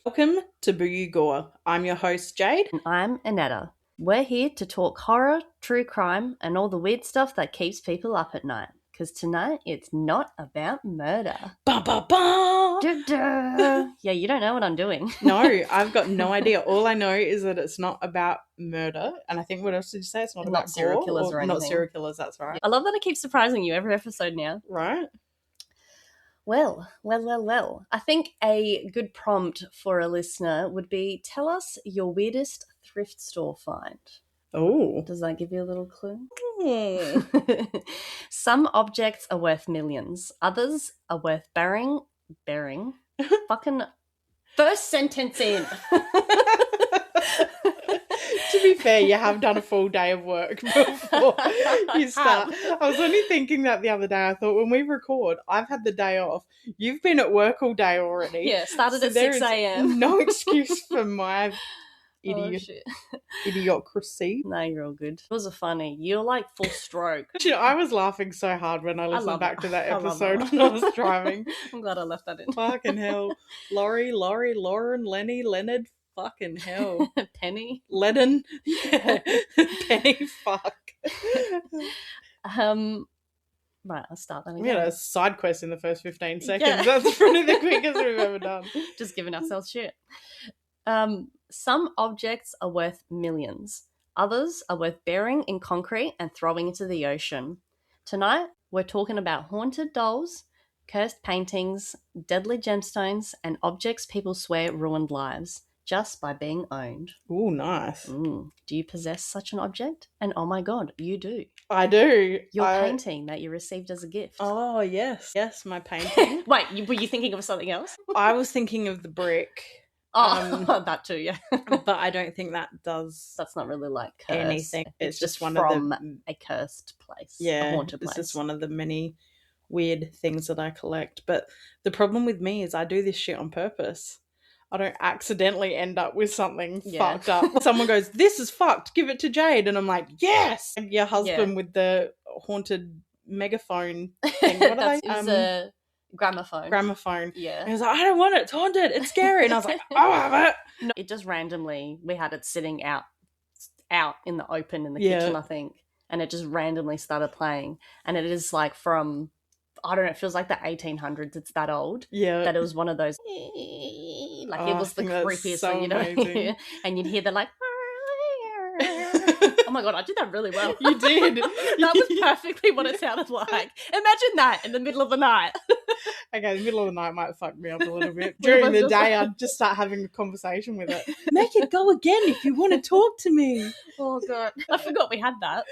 Welcome to Boo You Gore. I'm your host, Jade. And I'm Annetta. We're here to talk horror, true crime, and all the weird stuff that keeps people up at night. Because tonight, it's not about murder. Ba ba ba! Yeah, you don't know what I'm doing. No, I've got no idea. All I know is that it's not about murder. And I think, what else did you say? It's not about serial gore killers or anything. Not serial killers, that's right. I love that it keeps surprising you every episode now. Right? Well. I think a good prompt for a listener would be, tell us your weirdest thrift store find. Oh. Does that give you a little clue? Mm. Some objects are worth millions. Others are worth burying. Fucking first sentence in. To be fair, you have done a full day of work before you start. I was only thinking that the other day. I thought, when we record, I've had the day off. You've been at work all day already. Yeah, started at 6 a.m. No excuse for my idiocracy. No, you're all good. It was a funny. You're like full stroke. I was laughing so hard when I listened back to that episode when I was driving. I'm glad I left that in. Fucking hell. Laurie, Lauren, Lenny, Leonard. Fucking hell. Penny. Lennon. Yeah. Penny, fuck. Right, I'll start that again. We had a side quest in the first 15 seconds. Yeah. That's probably the quickest we've ever done. Just giving ourselves shit. Some objects are worth millions. Others are worth burying in concrete and throwing into the ocean. Tonight, we're talking about haunted dolls, cursed paintings, deadly gemstones, and objects people swear ruined lives just by being owned. Ooh, nice. Do you possess such an object? And oh my God, you do. I do. Your painting that you received as a gift. Oh, yes. Yes, my painting. Wait, were you thinking of something else? I was thinking of the brick. That too, yeah. But I don't think that does... That's not really like cursed. Anything. It's just one from of the... a cursed place. Yeah, a haunted place. It's just one of the many weird things that I collect. But the problem with me is I do this shit on purpose. I don't accidentally end up with something fucked up. Someone goes, this is fucked, give it to Jade. And I'm like, yes! And your husband with the haunted megaphone thing. What are they? It was a gramophone. Gramophone. Yeah. And he was like, I don't want it, it's haunted, it's scary. And I was like, I'll have it. No, it just randomly, we had it sitting out in the open in the kitchen, I think. And it just randomly started playing. And it is like from... I don't know, it feels like the 1800s, it's that old. Yeah. That it was one of those, like it was the creepiest thing, you know? And you'd hear the like, oh my God, I did that really well. You did. That was perfectly what it sounded like. Imagine that in the middle of the night. Okay, the middle of the night might fuck me up a little bit. During the day, I'd just start having a conversation with it. Make it go again if you want to talk to me. Oh God, I forgot we had that.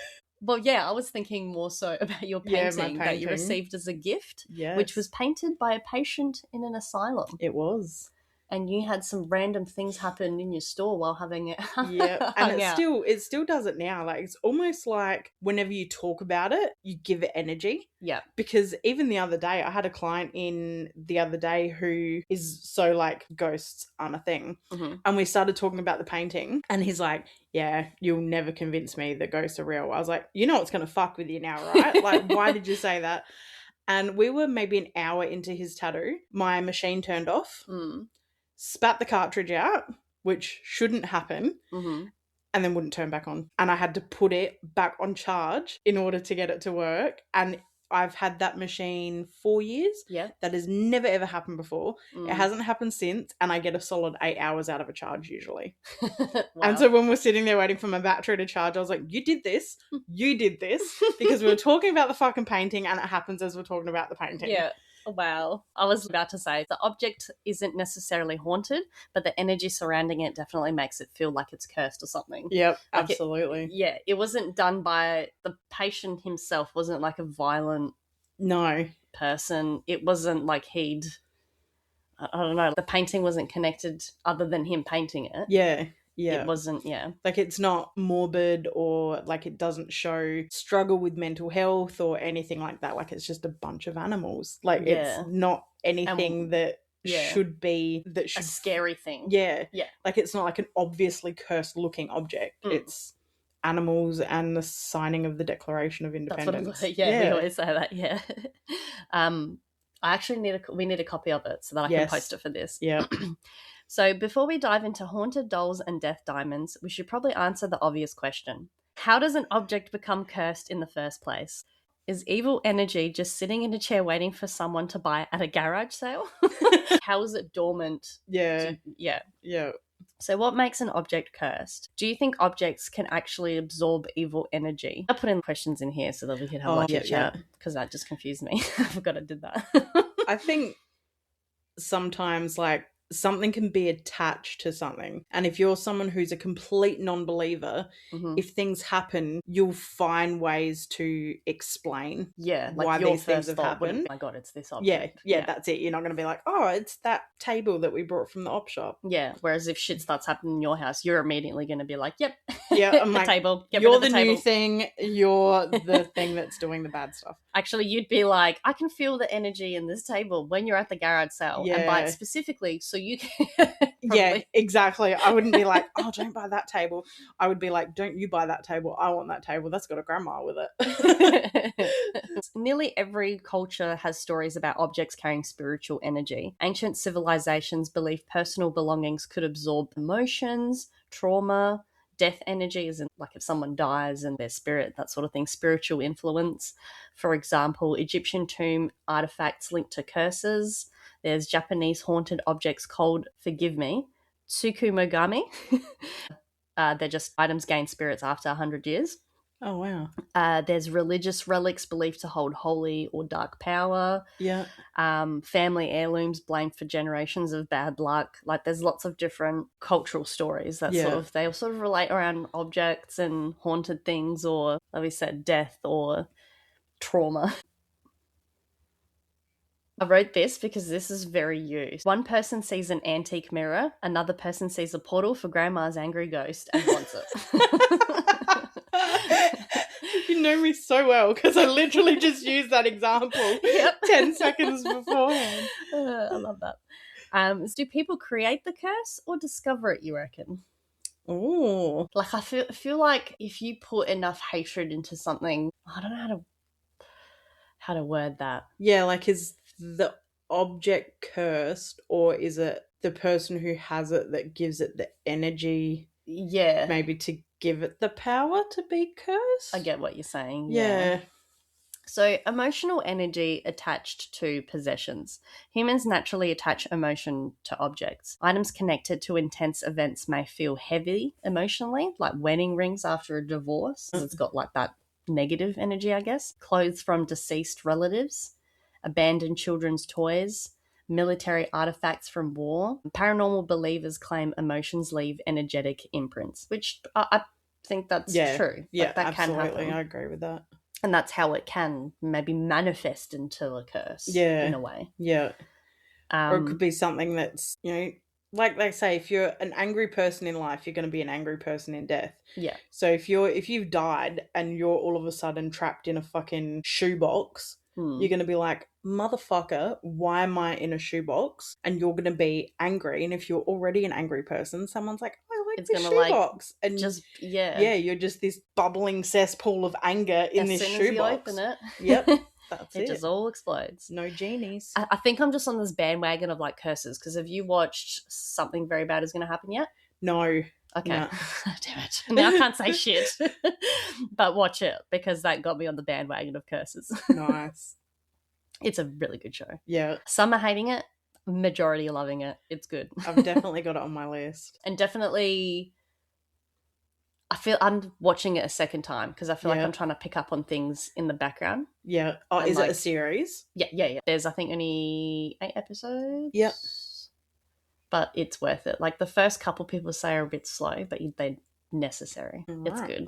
Well, yeah, I was thinking more so about your painting that you received as a gift, which was painted by a patient in an asylum. It was. And you had some random things happen in your store while having it. Yeah, and it still does it now. Like, it's almost like whenever you talk about it, you give it energy. Yeah. Because even the other day, I had a client in the other day who is so like, ghosts aren't a thing. Mm-hmm. And we started talking about the painting and he's like, yeah, you'll never convince me that ghosts are real. I was like, you know what's going to fuck with you now, right? Like, why did you say that? And we were maybe an hour into his tattoo. My machine turned off. Spat the cartridge out, which shouldn't happen, and then wouldn't turn back on. And I had to put it back on charge in order to get it to work. And I've had that machine 4 years. Yeah. That has never, ever happened before. It hasn't happened since. And I get a solid 8 hours out of a charge usually. Wow. And so when we're sitting there waiting for my battery to charge, I was like, you did this. You did this. Because we were talking about the fucking painting and it happens as we're talking about the painting. Yeah. Wow. I was about to say the object isn't necessarily haunted, but the energy surrounding it definitely makes it feel like it's cursed or something. Yep, like absolutely. It wasn't done by the patient himself, wasn't like a violent person. It wasn't like I don't know, the painting wasn't connected other than him painting it. Yeah. It wasn't, like it's not morbid or like it doesn't show struggle with mental health or anything like that. Like it's just a bunch of animals. Like it's not anything that should be a scary thing. Yeah. Like it's not like an obviously cursed looking object. It's animals and the signing of the Declaration of Independence. That's what we always say that. Yeah. I actually we need a copy of it so that I can post it for this. Yeah. So before we dive into haunted dolls and death diamonds, we should probably answer the obvious question. How does an object become cursed in the first place? Is evil energy just sitting in a chair waiting for someone to buy at a garage sale? How is it dormant? Yeah. Yeah. Yeah. So what makes an object cursed? Do you think objects can actually absorb evil energy? I put in questions in here so that we could have like a chat, because that just confused me. I forgot I did that. I think sometimes like something can be attached to something, and if you're someone who's a complete non-believer, if things happen, you'll find ways to explain like why these things have happened. Oh my god, it's this object. Yeah, that's it. You're not going to be like, oh, it's that table that we brought from the op shop. Yeah, whereas if shit starts happening in your house, you're immediately going to be like, yep, yeah, I'm the like, table. You're the new thing. You're the thing that's doing the bad stuff. Actually, you'd be like, I can feel the energy in this table when you're at the garage sale, and buy it specifically so you can. Yeah, exactly. I wouldn't be like, oh, don't buy that table. I would be like, don't you buy that table. I want that table. That's got a grandma with it. Nearly every culture has stories about objects carrying spiritual energy. Ancient civilizations believed personal belongings could absorb emotions, trauma, death energy, as in like if someone dies and their spirit, that sort of thing, spiritual influence. For example, Egyptian tomb artifacts linked to curses. There's Japanese haunted objects called, forgive me, tsukumogami. They're just items gain spirits after 100 years. Oh, wow. There's religious relics believed to hold holy or dark power. Yeah. Family heirlooms blamed for generations of bad luck. Like, there's lots of different cultural stories that they all sort of relate around objects and haunted things, or, like we said, death or trauma. I wrote this because this is very you. One person sees an antique mirror, another person sees a portal for grandma's angry ghost and wants it. You know me so well because I literally just used that example 10 seconds beforehand. I love that. Do people create the curse or discover it, you reckon? Oh, like I feel like if you put enough hatred into something, I don't know how to word that. Yeah, like is the object cursed, or is it the person who has it that gives it the energy? Yeah, maybe to give it the power to be cursed. I get what you're saying. Yeah. So emotional energy attached to possessions. Humans naturally attach emotion to objects. Items connected to intense events may feel heavy emotionally, like wedding rings after a divorce. It's got like that negative energy, I guess. Clothes from deceased relatives, abandoned children's toys, military artifacts from war. Paranormal believers claim emotions leave energetic imprints, which I think that's true. Yeah, like, that absolutely. can happen. I agree with that. And that's how it can maybe manifest into a curse, in a way. Yeah. Or it could be something that's, like they say, if you're an angry person in life, you're going to be an angry person in death. Yeah. So if you've died and you're all of a sudden trapped in a fucking shoebox, you're going to be like, motherfucker, why am I in a shoebox? And you're going to be angry. And if you're already an angry person, someone's like, I like this shoebox. And you're just this bubbling cesspool of anger in this shoebox. As soon as you open it. Yep. That's it. It just all explodes. No genies. I think I'm just on this bandwagon of like curses, because have you watched Something Very Bad Is Going to Happen yet? No. Okay. No. Damn it. Now I can't say shit. But watch it, because that got me on the bandwagon of curses. Nice. It's a really good show. Yeah. Some are hating it, majority are loving it. It's good. I've definitely got it on my list. And definitely, I feel I'm watching it a second time because I feel like I'm trying to pick up on things in the background. Yeah. Oh, is it a series? Yeah. There's, I think, only 8 episodes. Yep. But it's worth it. Like, the first couple people say are a bit slow, but they're necessary. Right. It's good.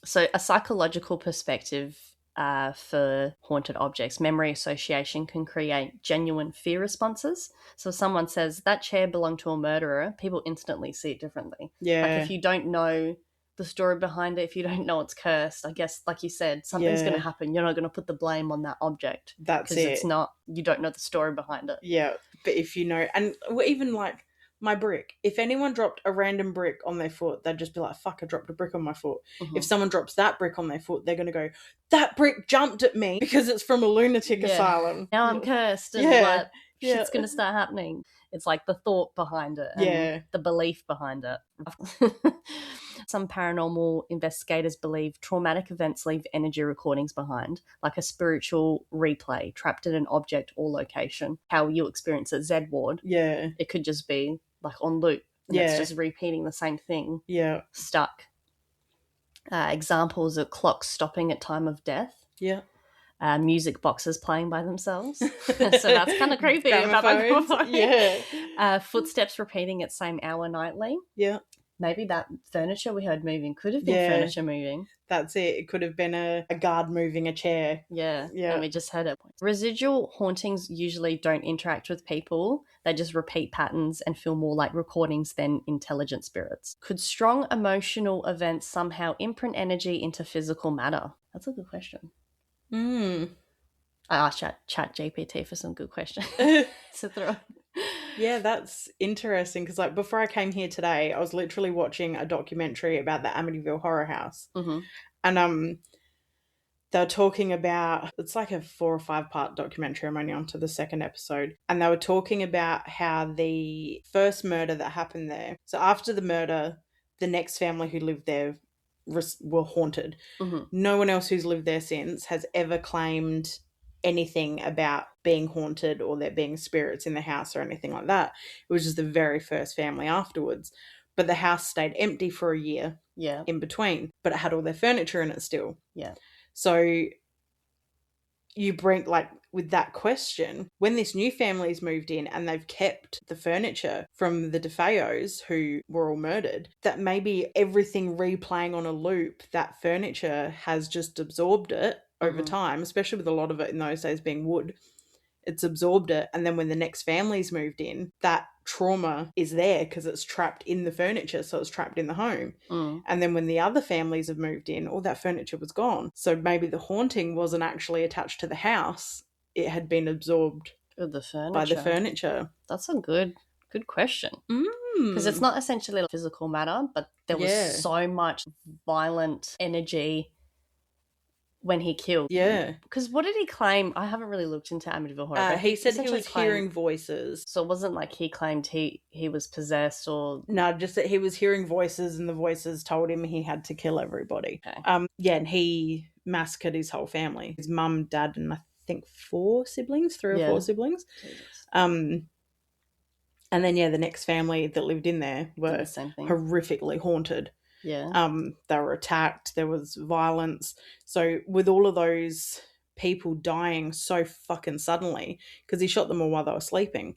So a psychological perspective for haunted objects, memory association can create genuine fear responses. So if someone says, that chair belonged to a murderer, people instantly see it differently. Yeah. Like, if you don't know the story behind it, if you don't know it's cursed, I guess, like you said, something's going to happen. You're not going to put the blame on that object. That's it. Because it's not, you don't know the story behind it. Yeah. But if you know, and even like my brick, if anyone dropped a random brick on their foot, they'd just be like, fuck, I dropped a brick on my foot. Mm-hmm. If someone drops that brick on their foot, they're going to go, that brick jumped at me because it's from a lunatic asylum. Now I'm cursed. And Yeah. shit's going to start happening. It's like the thought behind it and Yeah. the belief behind it. Some paranormal investigators believe traumatic events leave energy recordings behind, like a spiritual replay trapped in an object or location. How you experience at Z Ward, Yeah. it could just be like on loop, and it's Yeah. just repeating the same thing, Yeah. stuck. Examples of clocks stopping at time of death. Yeah. Music boxes playing by themselves. So that's kind of creepy. Gramophones. Yeah. Footsteps repeating at same hour nightly. Yeah. Maybe that furniture we heard moving could have been Yeah. furniture moving. That's it. It could have been a guard moving a chair. Yeah. Yeah. And we just heard it. Residual hauntings usually don't interact with people. They just repeat patterns and feel more like recordings than intelligent spirits. Could strong emotional events somehow imprint energy into physical matter? That's a good question. I asked Chat GPT for some good questions to throw. Yeah, that's interesting because, like, before I came here today, I was literally watching a documentary about the Amityville Horror House, and they were talking about, it's like a 4 or 5 part documentary. I'm only on to the second episode, and they were talking about how the first murder that happened there. So after the murder, the next family who lived there were haunted. No one else who's lived there since has ever claimed anything about being haunted or there being spirits in the house or anything like that. It was just the very first family afterwards. But the house stayed empty for a year in between, but it had all their furniture in it still. Yeah. So you bring, like, with that question, when this new family's moved in and they've kept the furniture from the DeFeos who were all murdered, that maybe everything replaying on a loop, that furniture has just absorbed it over time, especially with a lot of it in those days being wood. It's absorbed it, and then when the next family's moved in, that trauma is there because it's trapped in the furniture, so it's trapped in the home. And then when the other families have moved in, all that furniture was gone. So maybe the haunting wasn't actually attached to the house, it had been absorbed by the furniture. That's a good question. Because it's not essentially physical matter, but there was so much violent energy when he killed. Yeah. Because what did he claim? I haven't really looked into Amityville Horror. He said he was hearing voices. So it wasn't like he claimed he was possessed or... No, just that he was hearing voices and the voices told him he had to kill everybody. Okay. Yeah, and he massacred his whole family. His mum, dad, and I think 4 siblings, 3 or 4 siblings. Jesus. And then, the next family that lived in there were horrifically haunted. Yeah. They were attacked. There was violence. So with all of those people dying so fucking suddenly, because he shot them all while they were sleeping.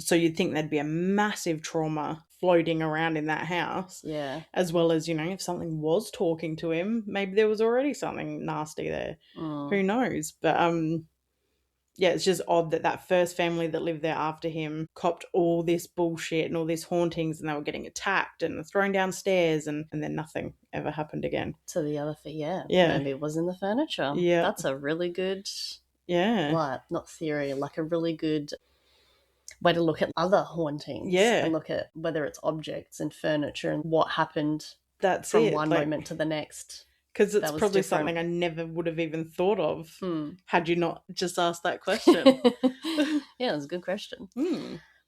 So you'd think there'd be a massive trauma floating around in that house. Yeah. As well as, if something was talking to him, maybe there was already something nasty there. Who knows? But it's just odd that first family that lived there after him copped all this bullshit and all these hauntings, and they were getting attacked and thrown downstairs, and then nothing ever happened again. To the other Yeah. Maybe it was in the furniture. Yeah. That's a really good... Yeah. Like, not theory, like a really good way to look at other hauntings. Yeah. And look at whether it's objects and furniture and what happened That's from it. one moment to the next. Because it's probably something I never would have even thought of had you not just asked that question. Yeah, that's a good question.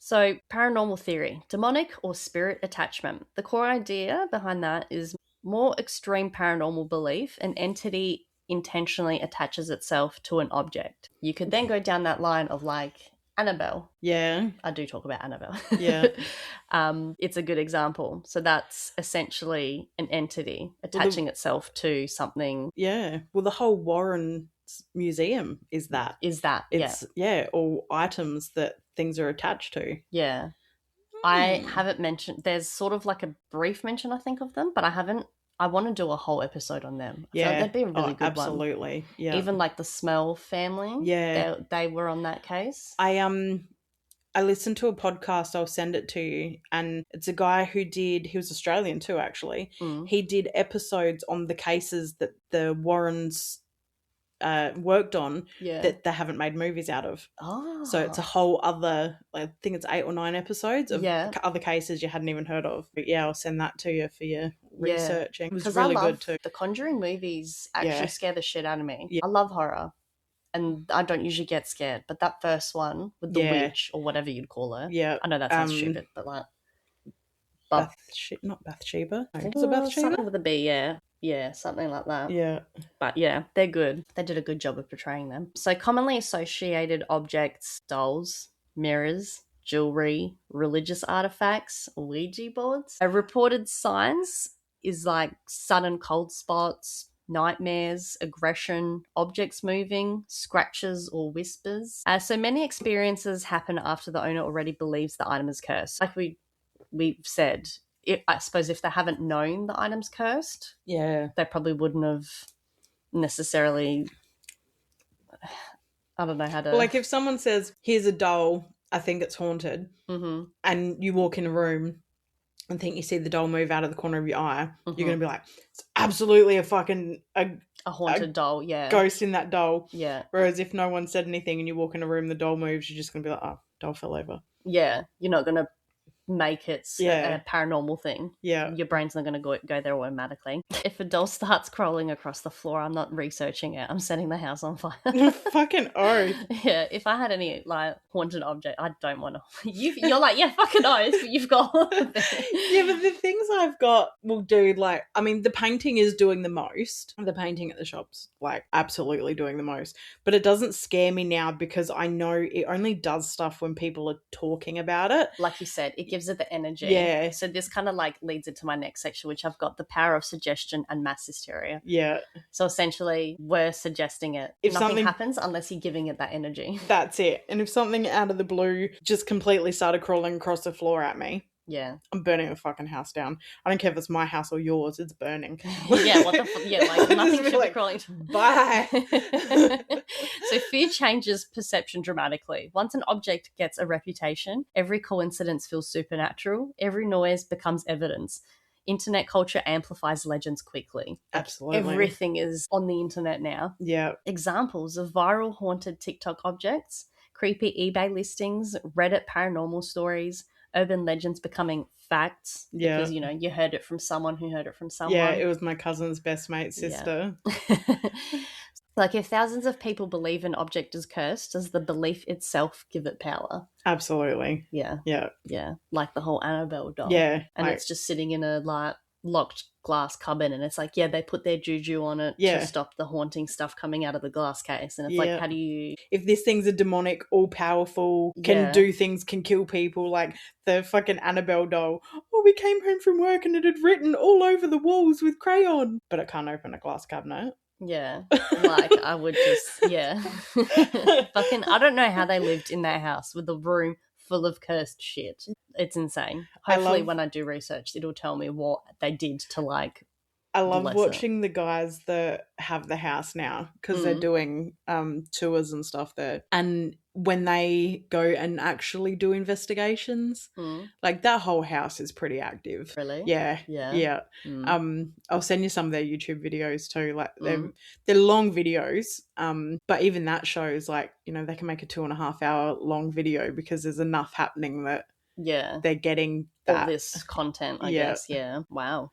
So, paranormal theory, demonic or spirit attachment. The core idea behind that is more extreme paranormal belief. An entity intentionally attaches itself to an object. You could then go down that line of like Annabelle. Yeah. I do talk about Annabelle. Yeah. It's a good example. So that's essentially an entity attaching itself to something. Yeah. Well, the whole Warren Museum is that. It's, all items that things are attached to. Yeah. I haven't mentioned, there's sort of like a brief mention, I think, of them, but I want to do a whole episode on them. Yeah. So that'd be a really good absolutely. one. Yeah. Even like the Smell family. Yeah. They were on that case. I listened to a podcast, I'll send it to you, and it's a guy he was Australian too, actually. He did episodes on the cases that the Warrens worked on that they haven't made movies out of. So it's a whole other, I think it's 8 or 9 episodes of other cases you hadn't even heard of. But I'll send that to you for your researching. It was really good too. The Conjuring movies actually scare the shit out of me. Yeah. I love horror. and I don't usually get scared, but that first one with the witch or whatever you'd call her. Yeah. I know that sounds stupid, but like not Bathsheba. No, was it Bathsheba? Something with a B, yeah. Yeah, something like that. Yeah. But yeah, they're good. They did a good job of portraying them. So commonly associated objects, dolls, mirrors, jewellery, religious artefacts, Ouija boards. Reported signs is like sudden cold spots, nightmares, aggression, objects moving, scratches or whispers. So many experiences happen after the owner already believes the item is cursed. Like we've said, I suppose if they haven't known the item's cursed, yeah, they probably wouldn't have necessarily. I don't know how to. Well, like if someone says, "Here's a doll, I think it's haunted," and you walk in a room and think you see the doll move out of the corner of your eye, you're gonna be like, "It's absolutely a haunted doll, yeah, ghost in that doll." Yeah. Whereas if no one said anything and you walk in a room, the doll moves, you're just gonna be like, "Oh, doll fell over." Yeah, you're not gonna make it a paranormal thing. Yeah. Your brain's not going to go there automatically. If a doll starts crawling across the floor, I'm not researching it. I'm setting the house on fire. Fucking oath. Yeah, if I had any like haunted object, I don't want to. You're like, yeah, fucking oath, but you've got Yeah, but the things I've got will do, like, I mean, the painting is doing the most. The painting at the shop's like absolutely doing the most. But it doesn't scare me now because I know it only does stuff when people are talking about it. Like you said, it gives it the energy. Yeah. So this kind of like leads into my next section, which I've got the power of suggestion and mass hysteria. Yeah. So essentially, we're suggesting it. If nothing happens unless you're giving it that energy. That's it. And if something out of the blue just completely started crawling across the floor at me, yeah, I'm burning the fucking house down. I don't care if it's my house or yours, it's burning. Yeah, what the yeah, like nothing should be crawling. Bye. So fear changes perception dramatically. Once an object gets a reputation, every coincidence feels supernatural, every noise becomes evidence. Internet culture amplifies legends quickly. Absolutely. Everything is on the internet now. Yeah. Examples of viral haunted TikTok objects, creepy eBay listings, Reddit paranormal stories, urban legends becoming facts. Yeah. Because, you heard it from someone who heard it from someone. Yeah, it was my cousin's best mate's sister. Yeah. Like, if thousands of people believe an object is cursed, does the belief itself give it power? Absolutely. Yeah. Yeah. Yeah. Like the whole Annabelle doll. Yeah. And it's just sitting in a, like, locked glass cupboard, and it's like, yeah, they put their juju on it to stop the haunting stuff coming out of the glass case. And it's like, how do you... If this thing's a demonic, all-powerful, can do things, can kill people, like the fucking Annabelle doll. Oh, we came home from work and it had written all over the walls with crayon. But it can't open a glass cabinet. Yeah, like I would just, fucking, I don't know how they lived in that house with a room full of cursed shit. It's insane. Hopefully when I do research, it'll tell me what they did to like. I love watching the guys that have the house now because they're doing tours and stuff there. And when they go and actually do investigations, like that whole house is pretty active. Really? Yeah. Yeah. I'll send you some of their YouTube videos too. Like they're long videos, but even that shows like, they can make a 2.5 hour long video because there's enough happening that they're getting that. All this content, I guess. Yeah. Wow.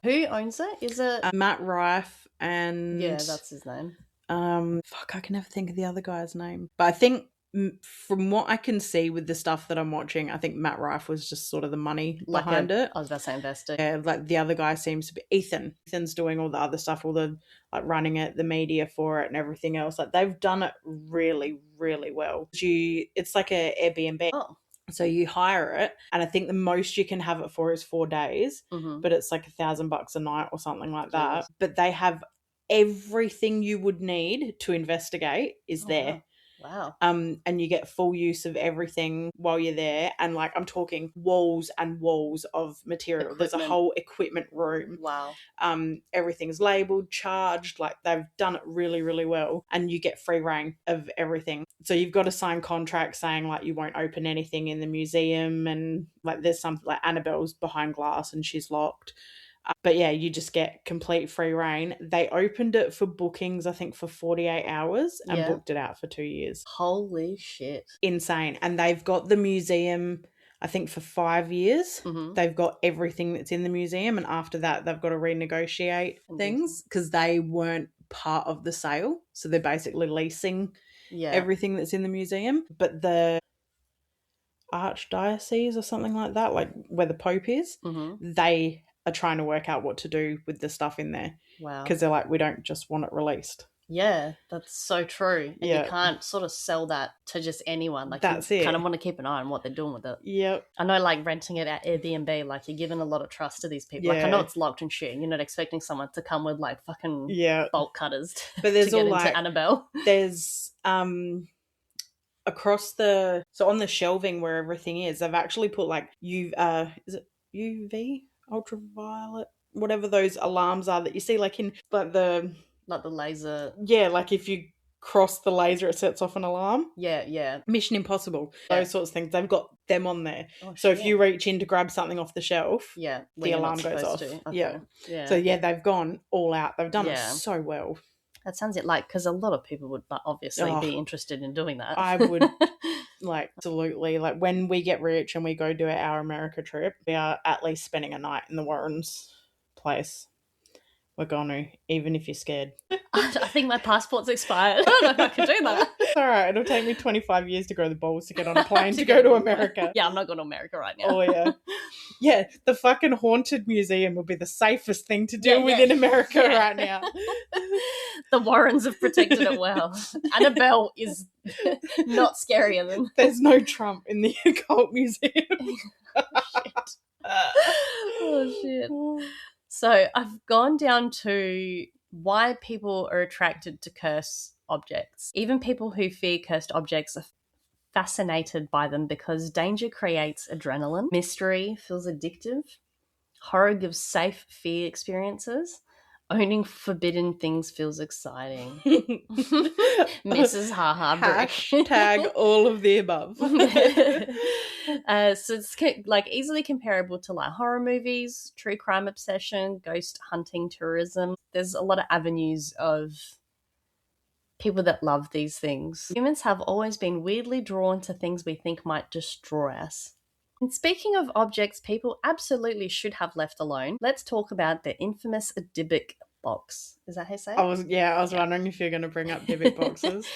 Who owns it? Is it Matt Rife and that's his name. I can never think of the other guy's name. But I think from what I can see with the stuff that I'm watching, I think Matt Rife was just sort of the money behind it. I was about to say investor. Yeah, like the other guy seems to be Ethan. Ethan's doing all the other stuff, all the like running it, the media for it, and everything else. Like they've done it really, really well. It's like a Airbnb. Oh. So you hire it, and I think the most you can have it for is 4 days, but it's like $1,000 a night or something like that. But they have everything you would need to investigate is there. Wow. And you get full use of everything while you're there. And like, I'm talking walls and walls of material. There's a whole equipment room. Wow. Everything's labeled, charged. Like they've done it really, really well. And you get free reign of everything. So you've got to sign contracts saying like you won't open anything in the museum. And like there's something like Annabelle's behind glass and she's locked. But yeah, you just get complete free reign. They opened it for bookings, I think, for 48 hours and booked it out for 2 years. Holy shit. Insane. And they've got the museum, I think, for 5 years. They've got everything that's in the museum. And after that, they've got to renegotiate things because they weren't part of the sale. So they're basically leasing Yeah. everything that's in the museum. But the archdiocese or something like that, like where the Pope is, they are trying to work out what to do with the stuff in there. Wow. Because they're like, we don't just want it released. Yeah, that's so true. And Yeah. you can't sort of sell that to just anyone. Like, That's you it. kind of want to keep an eye on what they're doing with it. Yep. I know, like, renting it at Airbnb, like, you're giving a lot of trust to these people. Like, I know Yeah. it's locked and shit. You're not expecting someone to come with, like, fucking Yeah. bolt cutters But there's to all get into like Annabelle. there's across the on the shelving where everything is, they've actually put like is it UV, ultraviolet, whatever those alarms are that you see like in like the laser. Yeah, like if you cross the laser it sets off an alarm. Yeah. Mission Impossible, those sorts of things. They've got them on there. Oh, so if you reach in to grab something off the shelf, the alarm goes off. Okay. Yeah. So they've gone all out. They've done it so well. That sounds like, because a lot of people would obviously be interested in doing that. I would like absolutely, like when we get rich and we go do our America trip, we are at least spending a night in the Warrens place. We're going to, even if you're scared. I think my passport's expired. I don't know if I can do that. It's all right. It'll take me 25 years to grow the balls to get on a plane to go to America. Yeah, I'm not going to America right now. Oh, yeah. Yeah, the fucking haunted museum would be the safest thing to do within America right now. The Warrens have protected it well. Annabelle is not scarier than... There's no Trump in the occult museum. Oh, shit. So I've gone down to why people are attracted to cursed objects. Even people who fear cursed objects are fascinated by them because danger creates adrenaline, mystery feels addictive, horror gives safe fear experiences, owning forbidden things feels exciting. Mrs. Haha Brick. Hashtag all of the above. So it's like easily comparable to like horror movies, true crime obsession, ghost hunting, tourism. There's a lot of avenues of people that love these things. Humans have always been weirdly drawn to things we think might destroy us. And speaking of objects people absolutely should have left alone, let's talk about the infamous Dybbuk box. Is that how you say it? I was wondering if you're going to bring up Dybbuk boxes.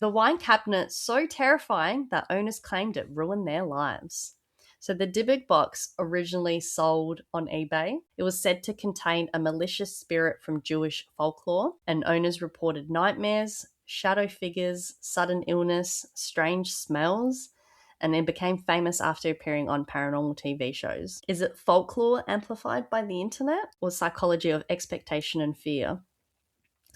The wine cabinet so terrifying that owners claimed it ruined their lives. So the Dybbuk box originally sold on eBay. It was said to contain a malicious spirit from Jewish folklore, and owners reported nightmares, shadow figures, sudden illness, strange smells, and then became famous after appearing on paranormal TV shows. Is it folklore amplified by the internet or psychology of expectation and fear?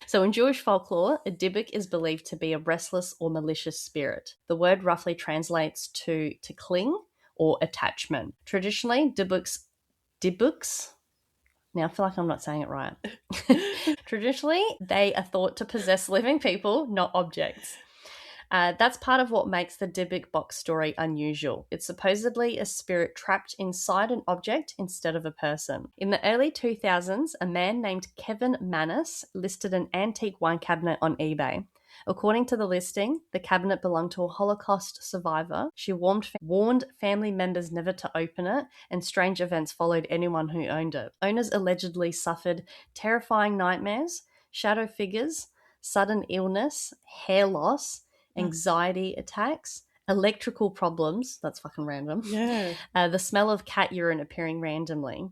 So in Jewish folklore, a Dybbuk is believed to be a restless or malicious spirit. The word roughly translates to cling or attachment. Traditionally, Dybbuks, now I feel like I'm not saying it right. Traditionally, they are thought to possess living people, not objects. That's part of what makes the Dybbuk box story unusual. It's supposedly a spirit trapped inside an object instead of a person. In the early 2000s, a man named Kevin Manis listed an antique wine cabinet on eBay. According to the listing, the cabinet belonged to a Holocaust survivor. She warned family members never to open it, and strange events followed anyone who owned it. Owners allegedly suffered terrifying nightmares, shadow figures, sudden illness, hair loss, anxiety attacks, electrical problems, that's fucking random, the smell of cat urine appearing randomly.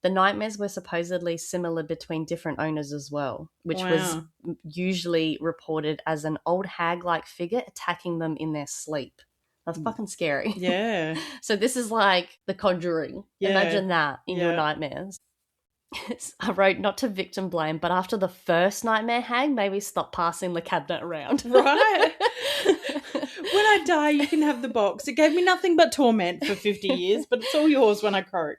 The nightmares were supposedly similar between different owners as well, which was usually reported as an old hag-like figure attacking them in their sleep. That's fucking scary. Yeah. So this is like The Conjuring. Imagine that in your nightmares. I wrote, not to victim blame, but after the first nightmare hag, maybe stop passing the cabinet around. Right? When I die, you can have the box. It gave me nothing but torment for 50 years, but it's all yours when I croak.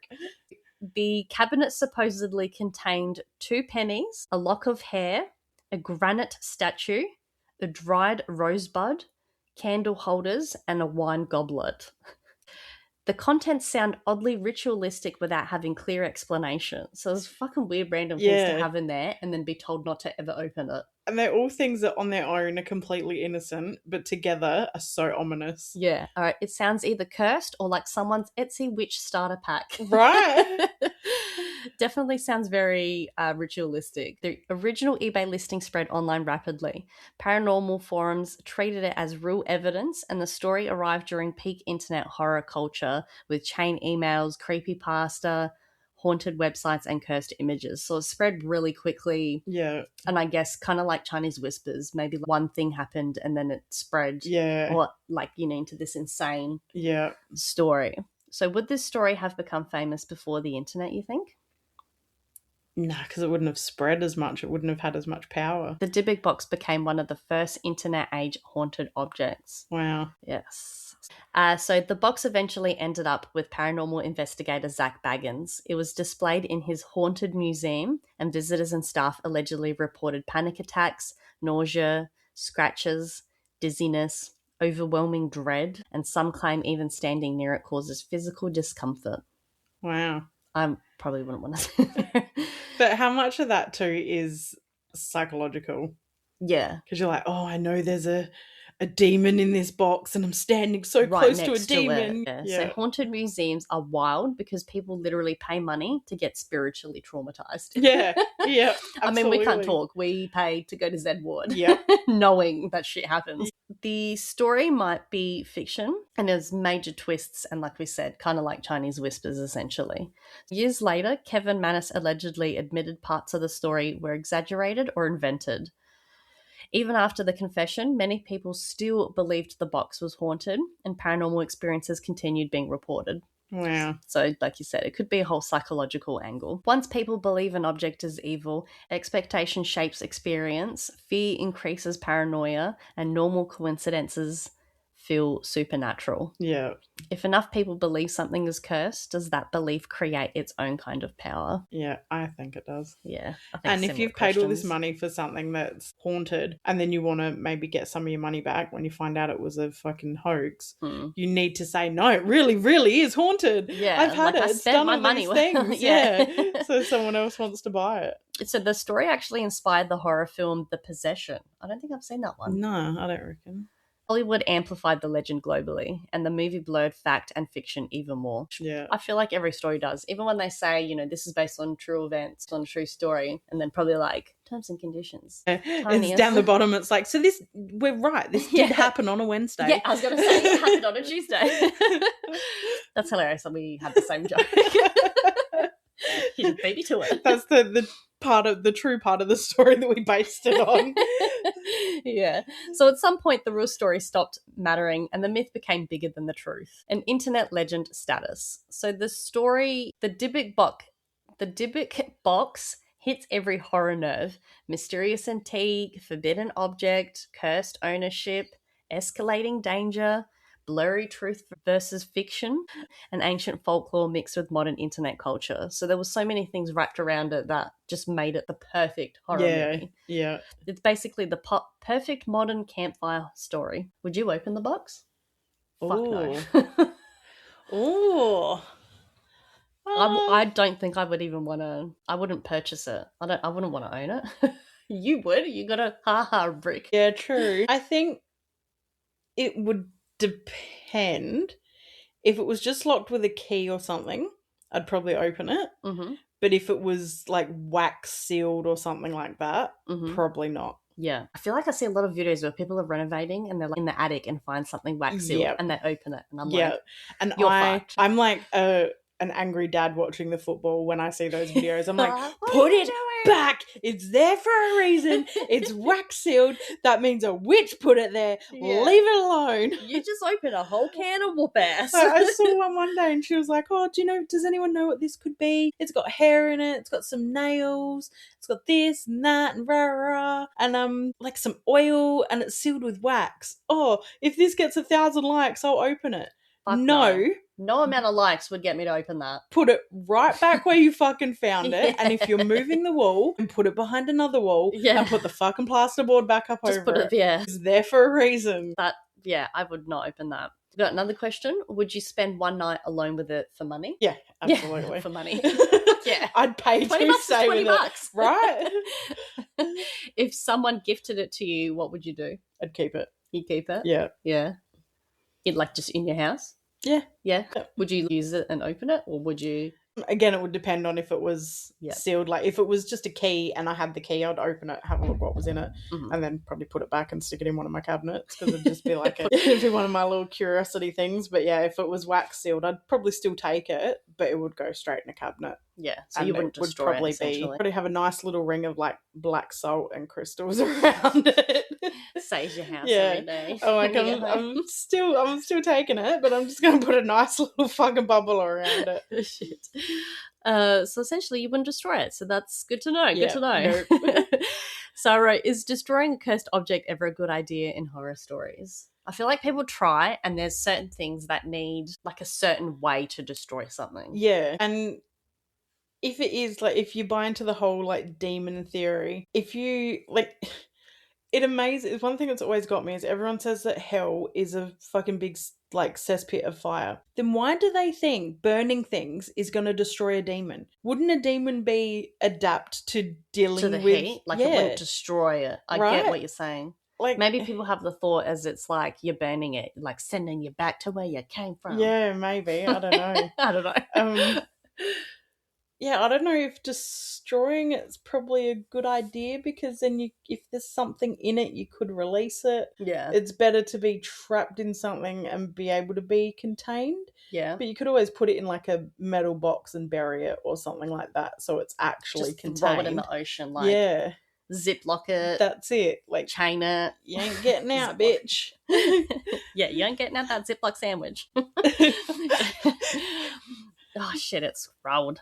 The cabinet supposedly contained 2 pennies, a lock of hair, a granite statue, a dried rosebud, candle holders, and a wine goblet. The contents sound oddly ritualistic without having clear explanation. So there's fucking weird random things to have in there and then be told not to ever open it. And they're all things that on their own are completely innocent, but together are so ominous. Yeah. All right. It sounds either cursed or like someone's Etsy witch starter pack. Right. Definitely sounds very ritualistic. The original eBay listing spread online rapidly. Paranormal forums treated it as real evidence, and the story arrived during peak internet horror culture with chain emails, creepypasta, haunted websites, and cursed images. So it spread really quickly. Yeah. And I guess kind of like Chinese whispers, maybe one thing happened and then it spread. Yeah. Or like, into this insane Yeah. story. So would this story have become famous before the internet, you think? Nah, because it wouldn't have spread as much. It wouldn't have had as much power. The Dybbuk box became one of the first internet age haunted objects. Wow. Yes. So the box eventually ended up with paranormal investigator Zach Baggins. It was displayed in his haunted museum, and visitors and staff allegedly reported panic attacks, nausea, scratches, dizziness, overwhelming dread, and some claim even standing near it causes physical discomfort. Wow. I probably wouldn't want to sit there. But how much of that too is psychological? Yeah. Because you're like, oh, I know there's a demon in this box and I'm standing so Right close to a next to demon. it. Yeah. So haunted museums are wild because people literally pay money to get spiritually traumatized. Yeah. Yeah. I mean, we can't talk. We pay to go to Z Ward. Yeah. Knowing that shit happens. The story might be fiction and there's major twists and, like we said, kind of like Chinese whispers, essentially. Years later, Kevin Mannis allegedly admitted parts of the story were exaggerated or invented. Even after the confession, many people still believed the box was haunted and paranormal experiences continued being reported. Wow. So, like you said, it could be a whole psychological angle. Once people believe an object is evil, expectation shapes experience, fear increases paranoia, and normal coincidences feel supernatural. Yeah. If enough people believe something is cursed, does that belief create its own kind of power? Yeah, I think it does. Yeah. And if you've paid all this money for something that's haunted and then you want to maybe get some of your money back when you find out it was a fucking hoax, you need to say, no, it really, really is haunted. Yeah. I've had like, it. I It's spent done my all money. these things. Yeah. So someone else wants to buy it. So the story actually inspired the horror film The Possession. I don't think I've seen that one. No, I don't reckon. Hollywood amplified the legend globally, and the movie blurred fact and fiction even more. Yeah. I feel like every story does. Even when they say, this is based on true events, on a true story, and then probably like terms and conditions. It's down the bottom. It's like, so this, we're right. This did happen on a Wednesday. Yeah, I was going to say it happened on a Tuesday. That's hilarious that we had the same joke. You beat me to it. That's the part of the true part of the story that we based it on. Yeah. So at some point, the real story stopped mattering and the myth became bigger than the truth. An internet legend status. So the story, the Dybbuk box hits every horror nerve. Mysterious antique, forbidden object, cursed ownership, escalating danger, blurry truth versus fiction, and ancient folklore mixed with modern internet culture. So there were so many things wrapped around it that just made it the perfect horror movie. Yeah. It's basically the perfect modern campfire story. Would you open the box? Fuck no. Oh. I don't think I would even want to. I wouldn't purchase it. I wouldn't want to own it. You would. You got a brick. Yeah, true. I think it would depend. If it was just locked with a key or something, I'd probably open it. Mm-hmm. But if it was like wax sealed or something like that, probably not. Yeah. I feel like I see a lot of videos where people are renovating and they're like in the attic and find something wax sealed and they open it. And I'm like, and you're fucked. I'm like an angry dad watching the football when I see those videos. I'm like, put it back. It's there for a reason. It's wax sealed. That means a witch put it there. Yeah. Leave it alone. You just open a whole can of whoop ass. I saw one day and she was like, oh, does anyone know what this could be? It's got hair in it. It's got some nails. It's got this and that and rah rah. And like some oil and it's sealed with wax. Oh, if this gets 1,000 likes, I'll open it. No amount of likes would get me to open that. Put it right back where you fucking found it. And if you're moving the wall, and put it behind another wall and put the fucking plasterboard back up over it. Yeah. It's there for a reason. I would not open that. Got another question? Would you spend one night alone with it for money? Yeah, absolutely. Yeah, for money. Yeah. I'd pay to stay with it. Right? If someone gifted it to you, what would you do? I'd keep it. You'd keep it? Yeah. Yeah. You'd like just in your house? Yeah. Yeah. Would you use it and open it, or would you? Again, it would depend on if it was sealed. Like, if it was just a key and I had the key, I'd open it, have a look what was in it, and then probably put it back and stick it in one of my cabinets, because it'd just be like it'd be one of my little curiosity things. But yeah, if it was wax sealed, I'd probably still take it, but it would go straight in a cabinet. Yeah, so you wouldn't destroy it, essentially. Probably have a nice little ring of like black salt and crystals around it. Saves your house every day. Oh, like I'm still taking it, but I'm just gonna put a nice little fucking bubble around it. Shit. So essentially, you wouldn't destroy it. So that's good to know. Good to know. Nope. So I wrote, is destroying a cursed object ever a good idea in horror stories? I feel like people try, and there's certain things that need like a certain way to destroy something. Yeah, and if it is like, if you buy into the whole like demon theory, if you like. It amazes. One thing that's always got me is everyone says that hell is a fucking big like cesspit of fire. Then why do they think burning things is going to destroy a demon? Wouldn't a demon be adapt to dealing to the with heat? Like, it wouldn't destroy it. I get what you're saying. Like, maybe people have the thought as it's like you're burning it, like sending you back to where you came from. Yeah, maybe. I don't know. I don't know. Yeah, I don't know if destroying it's probably a good idea, because then if there's something in it, you could release it. Yeah. It's better to be trapped in something and be able to be contained. Yeah. But you could always put it in like a metal box and bury it or something like that, so it's actually just contained. Throw it in the ocean, like ziplock it. That's it. Like, chain it. You ain't getting out, bitch. Yeah, you ain't getting out that Ziploc sandwich. Oh shit, it's rolled.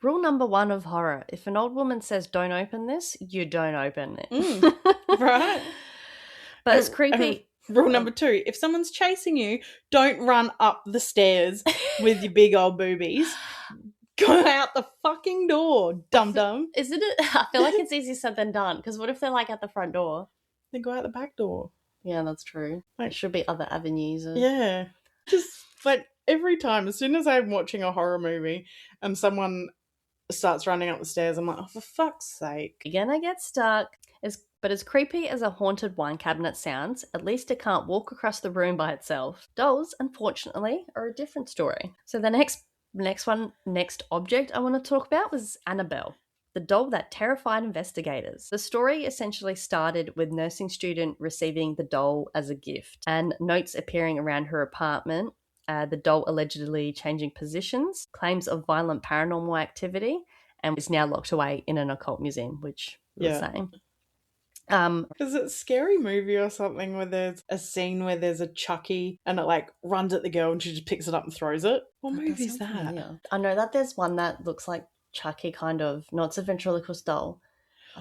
Rule number 1 of horror. If an old woman says don't open this, you don't open it. Right? But it's creepy. Rule number 2. If someone's chasing you, don't run up the stairs with your big old boobies. Go out the fucking door, dum-dum. Isn't it? I feel like it's easier said than done, because what if they're like at the front door? Then go out the back door. Yeah, that's true. There should be other avenues. Yeah. Just like every time, as soon as I'm watching a horror movie and someone starts running up the stairs, I'm like, oh, for fuck's sake. You're gonna get stuck. But as creepy as a haunted wine cabinet sounds, at least it can't walk across the room by itself. Dolls, unfortunately, are a different story. So the next object I want to talk about was Annabelle, the doll that terrified investigators. The story essentially started with nursing student receiving the doll as a gift and notes appearing around her apartment, the doll allegedly changing positions, claims of violent paranormal activity, and is now locked away in an occult museum, which we were saying. Is it a scary movie or something where there's a scene where there's a Chucky and it like runs at the girl and she just picks it up and throws it? What movie is that? Familiar. I know that there's one that looks like Chucky, kind of. No, it's a ventriloquist doll.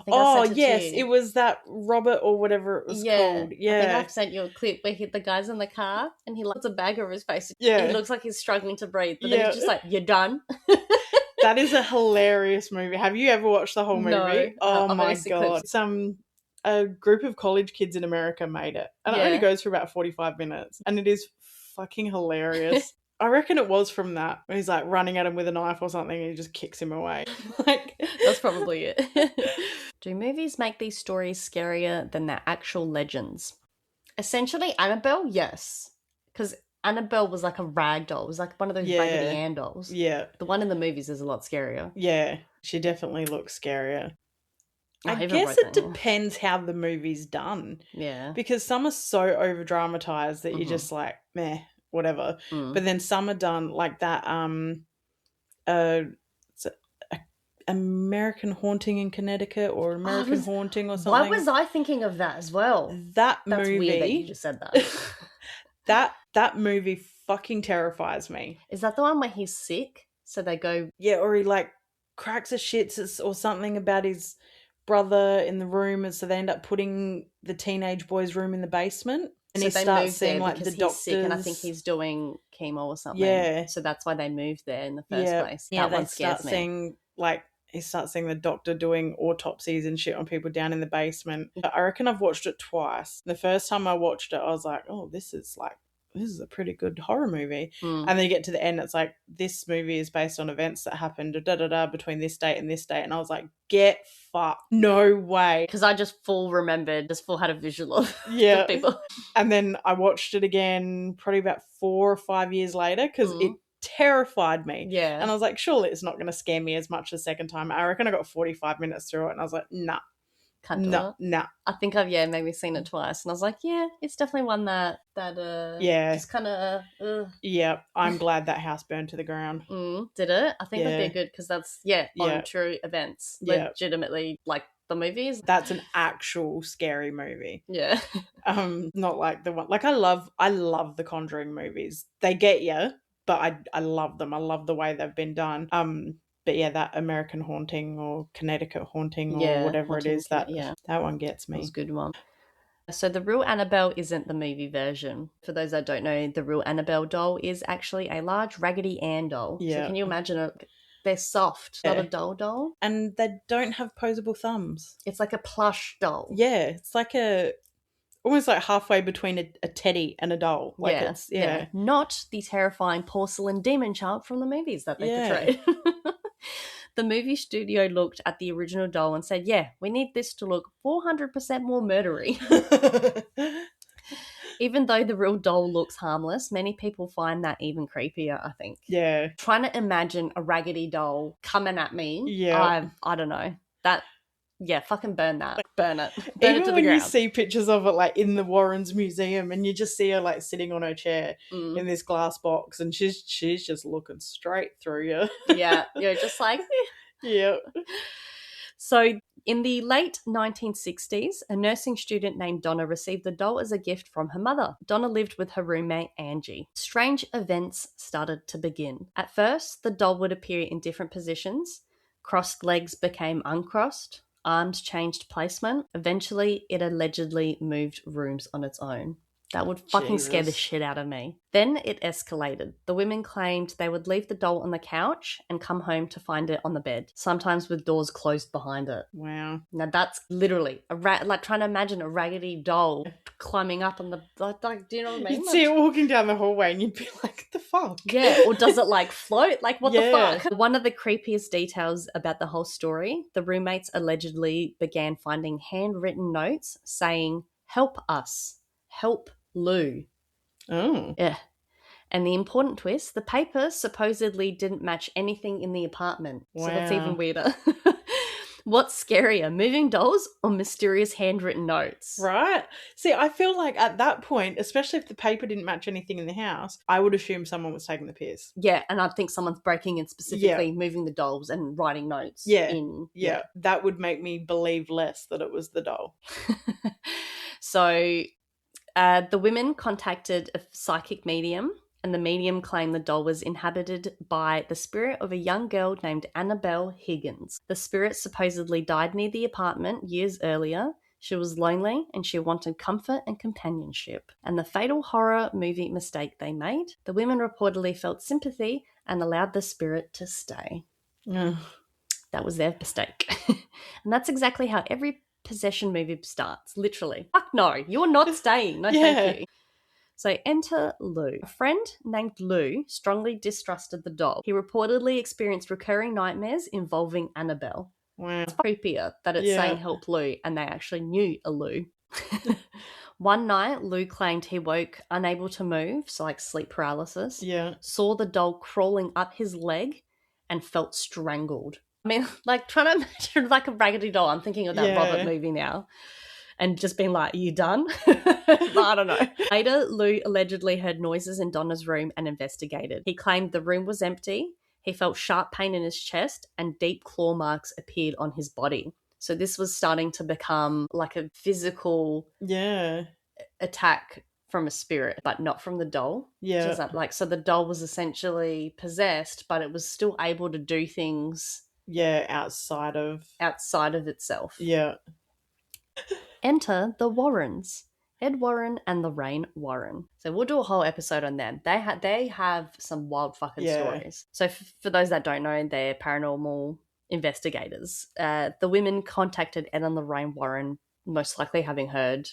It was that Robert or whatever it was called. Yeah, I think I've sent you a clip where the guy's in the car and he puts a bag over his face. Yeah, it looks like he's struggling to breathe, but then he's just like, "You're done." That is a hilarious movie. Have you ever watched the whole movie? No, oh my god! A group of college kids in America made it, and it only goes for about 45 minutes, and it is fucking hilarious. I reckon it was from that, when he's like running at him with a knife or something and he just kicks him away. That's probably it. Do movies make these stories scarier than their actual legends? Essentially, Annabelle, yes. Because Annabelle was like a rag doll. It was like one of those Raggedy Ann dolls. Yeah. The one in the movies is a lot scarier. Yeah, she definitely looks scarier. I guess it depends how the movie's done. Yeah. Because some are so over-dramatized that you're just like, meh, whatever. But then some are done like that American Haunting in Connecticut or American Haunting or something. Why was I thinking of that as well? That's movie, weird that you just said that. That movie fucking terrifies me. Is that the one where he's sick? So they go... Yeah, or he like cracks his shits or something about his brother in the room, and so they end up putting the teenage boy's room in the basement. And so he starts seeing like the doctors, sick, and I think he's doing chemo or something. Yeah, so that's why they moved there in the first place. Yeah, that one scares me. He starts seeing the doctor doing autopsies and shit on people down in the basement. I reckon I've watched it twice. The first time I watched it, I was like, "Oh, this is a pretty good horror movie." And then you get to the end, it's like, this movie is based on events that happened between this date and this date. And I was like, get fucked. No way. Because I just had a visual of the people. And then I watched it again probably about 4 or 5 years later, because it terrified me. Yeah. And I was like, surely it's not going to scare me as much the second time. I reckon I got 45 minutes through it and I was like, nah. Can't do it. Nah. I think I've maybe seen it twice, and I was like, yeah, it's definitely one that just kind of Yeah, I'm glad that house burned to the ground. Did it? I think that'd be good because that's on true events, legitimately like the movies. That's an actual scary movie. Yeah. Not like the one. Like I love the Conjuring movies. They get you, but I love them. I love the way they've been done. But yeah, that American Haunting or Connecticut Haunting or whatever it is, that one gets me. That's a good one. So the real Annabelle isn't the movie version. For those that don't know, the real Annabelle doll is actually a large Raggedy Ann doll. Yeah. So can you imagine it? They're soft, not a doll. And they don't have posable thumbs. It's like a plush doll. Yeah, it's like almost like halfway between a teddy and a doll. Like Not the terrifying porcelain demon child from the movies that they portrayed. The movie studio looked at the original doll and said, yeah, we need this to look 400% more murdery. Even though the real doll looks harmless, many people find that even creepier, I think. Yeah. Trying to imagine a raggedy doll coming at me, I don't know. Fucking burn that. Burn it. Burn it to the ground. Even when you see pictures of it like in the Warrens Museum and you just see her like sitting on her chair in this glass box and she's just looking straight through you. Yeah, you're just like... Yeah. So in the late 1960s, a nursing student named Donna received the doll as a gift from her mother. Donna lived with her roommate, Angie. Strange events started to begin. At first, the doll would appear in different positions. Crossed legs became uncrossed. Arms changed placement. Eventually, it allegedly moved rooms on its own. That would fucking scare the shit out of me. Then it escalated. The women claimed they would leave the doll on the couch and come home to find it on the bed, sometimes with doors closed behind it. Wow. Now that's literally like trying to imagine a raggedy doll climbing up on the... Like, do you know what I mean? You'd see it walking down the hallway and you'd be like, the fuck? Yeah, or does it like float? Like, what the fuck? One of the creepiest details about the whole story, the roommates allegedly began finding handwritten notes saying, help us, help Lou. Oh. Yeah. And the important twist, the paper supposedly didn't match anything in the apartment. Wow. So that's even weirder. What's scarier, moving dolls or mysterious handwritten notes? Right? See, I feel like at that point, especially if the paper didn't match anything in the house, I would assume someone was taking the piss. Yeah, and I think someone's breaking in specifically moving the dolls and writing notes. Yeah. Yeah. That would make me believe less that it was the doll. So... the women contacted a psychic medium, and the medium claimed the doll was inhabited by the spirit of a young girl named Annabelle Higgins. The spirit supposedly died near the apartment years earlier. She was lonely and she wanted comfort and companionship. And the fatal horror movie mistake they made, the women reportedly felt sympathy and allowed the spirit to stay. That was their mistake. And that's exactly how every possession movie starts, literally. Fuck no, you're not staying. No, thank you. So enter Lou. A friend named Lou strongly distrusted the doll. He reportedly experienced recurring nightmares involving Annabelle. Wow. It's creepier that it's saying help Lou and they actually knew a Lou. One night, Lou claimed he woke unable to move, so like sleep paralysis, saw the doll crawling up his leg and felt strangled. I mean, like, trying to imagine like a raggedy doll. I'm thinking of that Robert movie now. And just being like, are you done? I don't know. Later, Lou allegedly heard noises in Donna's room and investigated. He claimed the room was empty. He felt sharp pain in his chest and deep claw marks appeared on his body. So this was starting to become like a physical attack from a spirit, but not from the doll. Yeah. So the doll was essentially possessed, but it was still able to do things... outside of itself. Yeah. Enter the Warrens. Ed Warren and Lorraine Warren. So we'll do a whole episode on them. They have some wild fucking stories. So for those that don't know, they're paranormal investigators. The women contacted Ed and Lorraine Warren, most likely having heard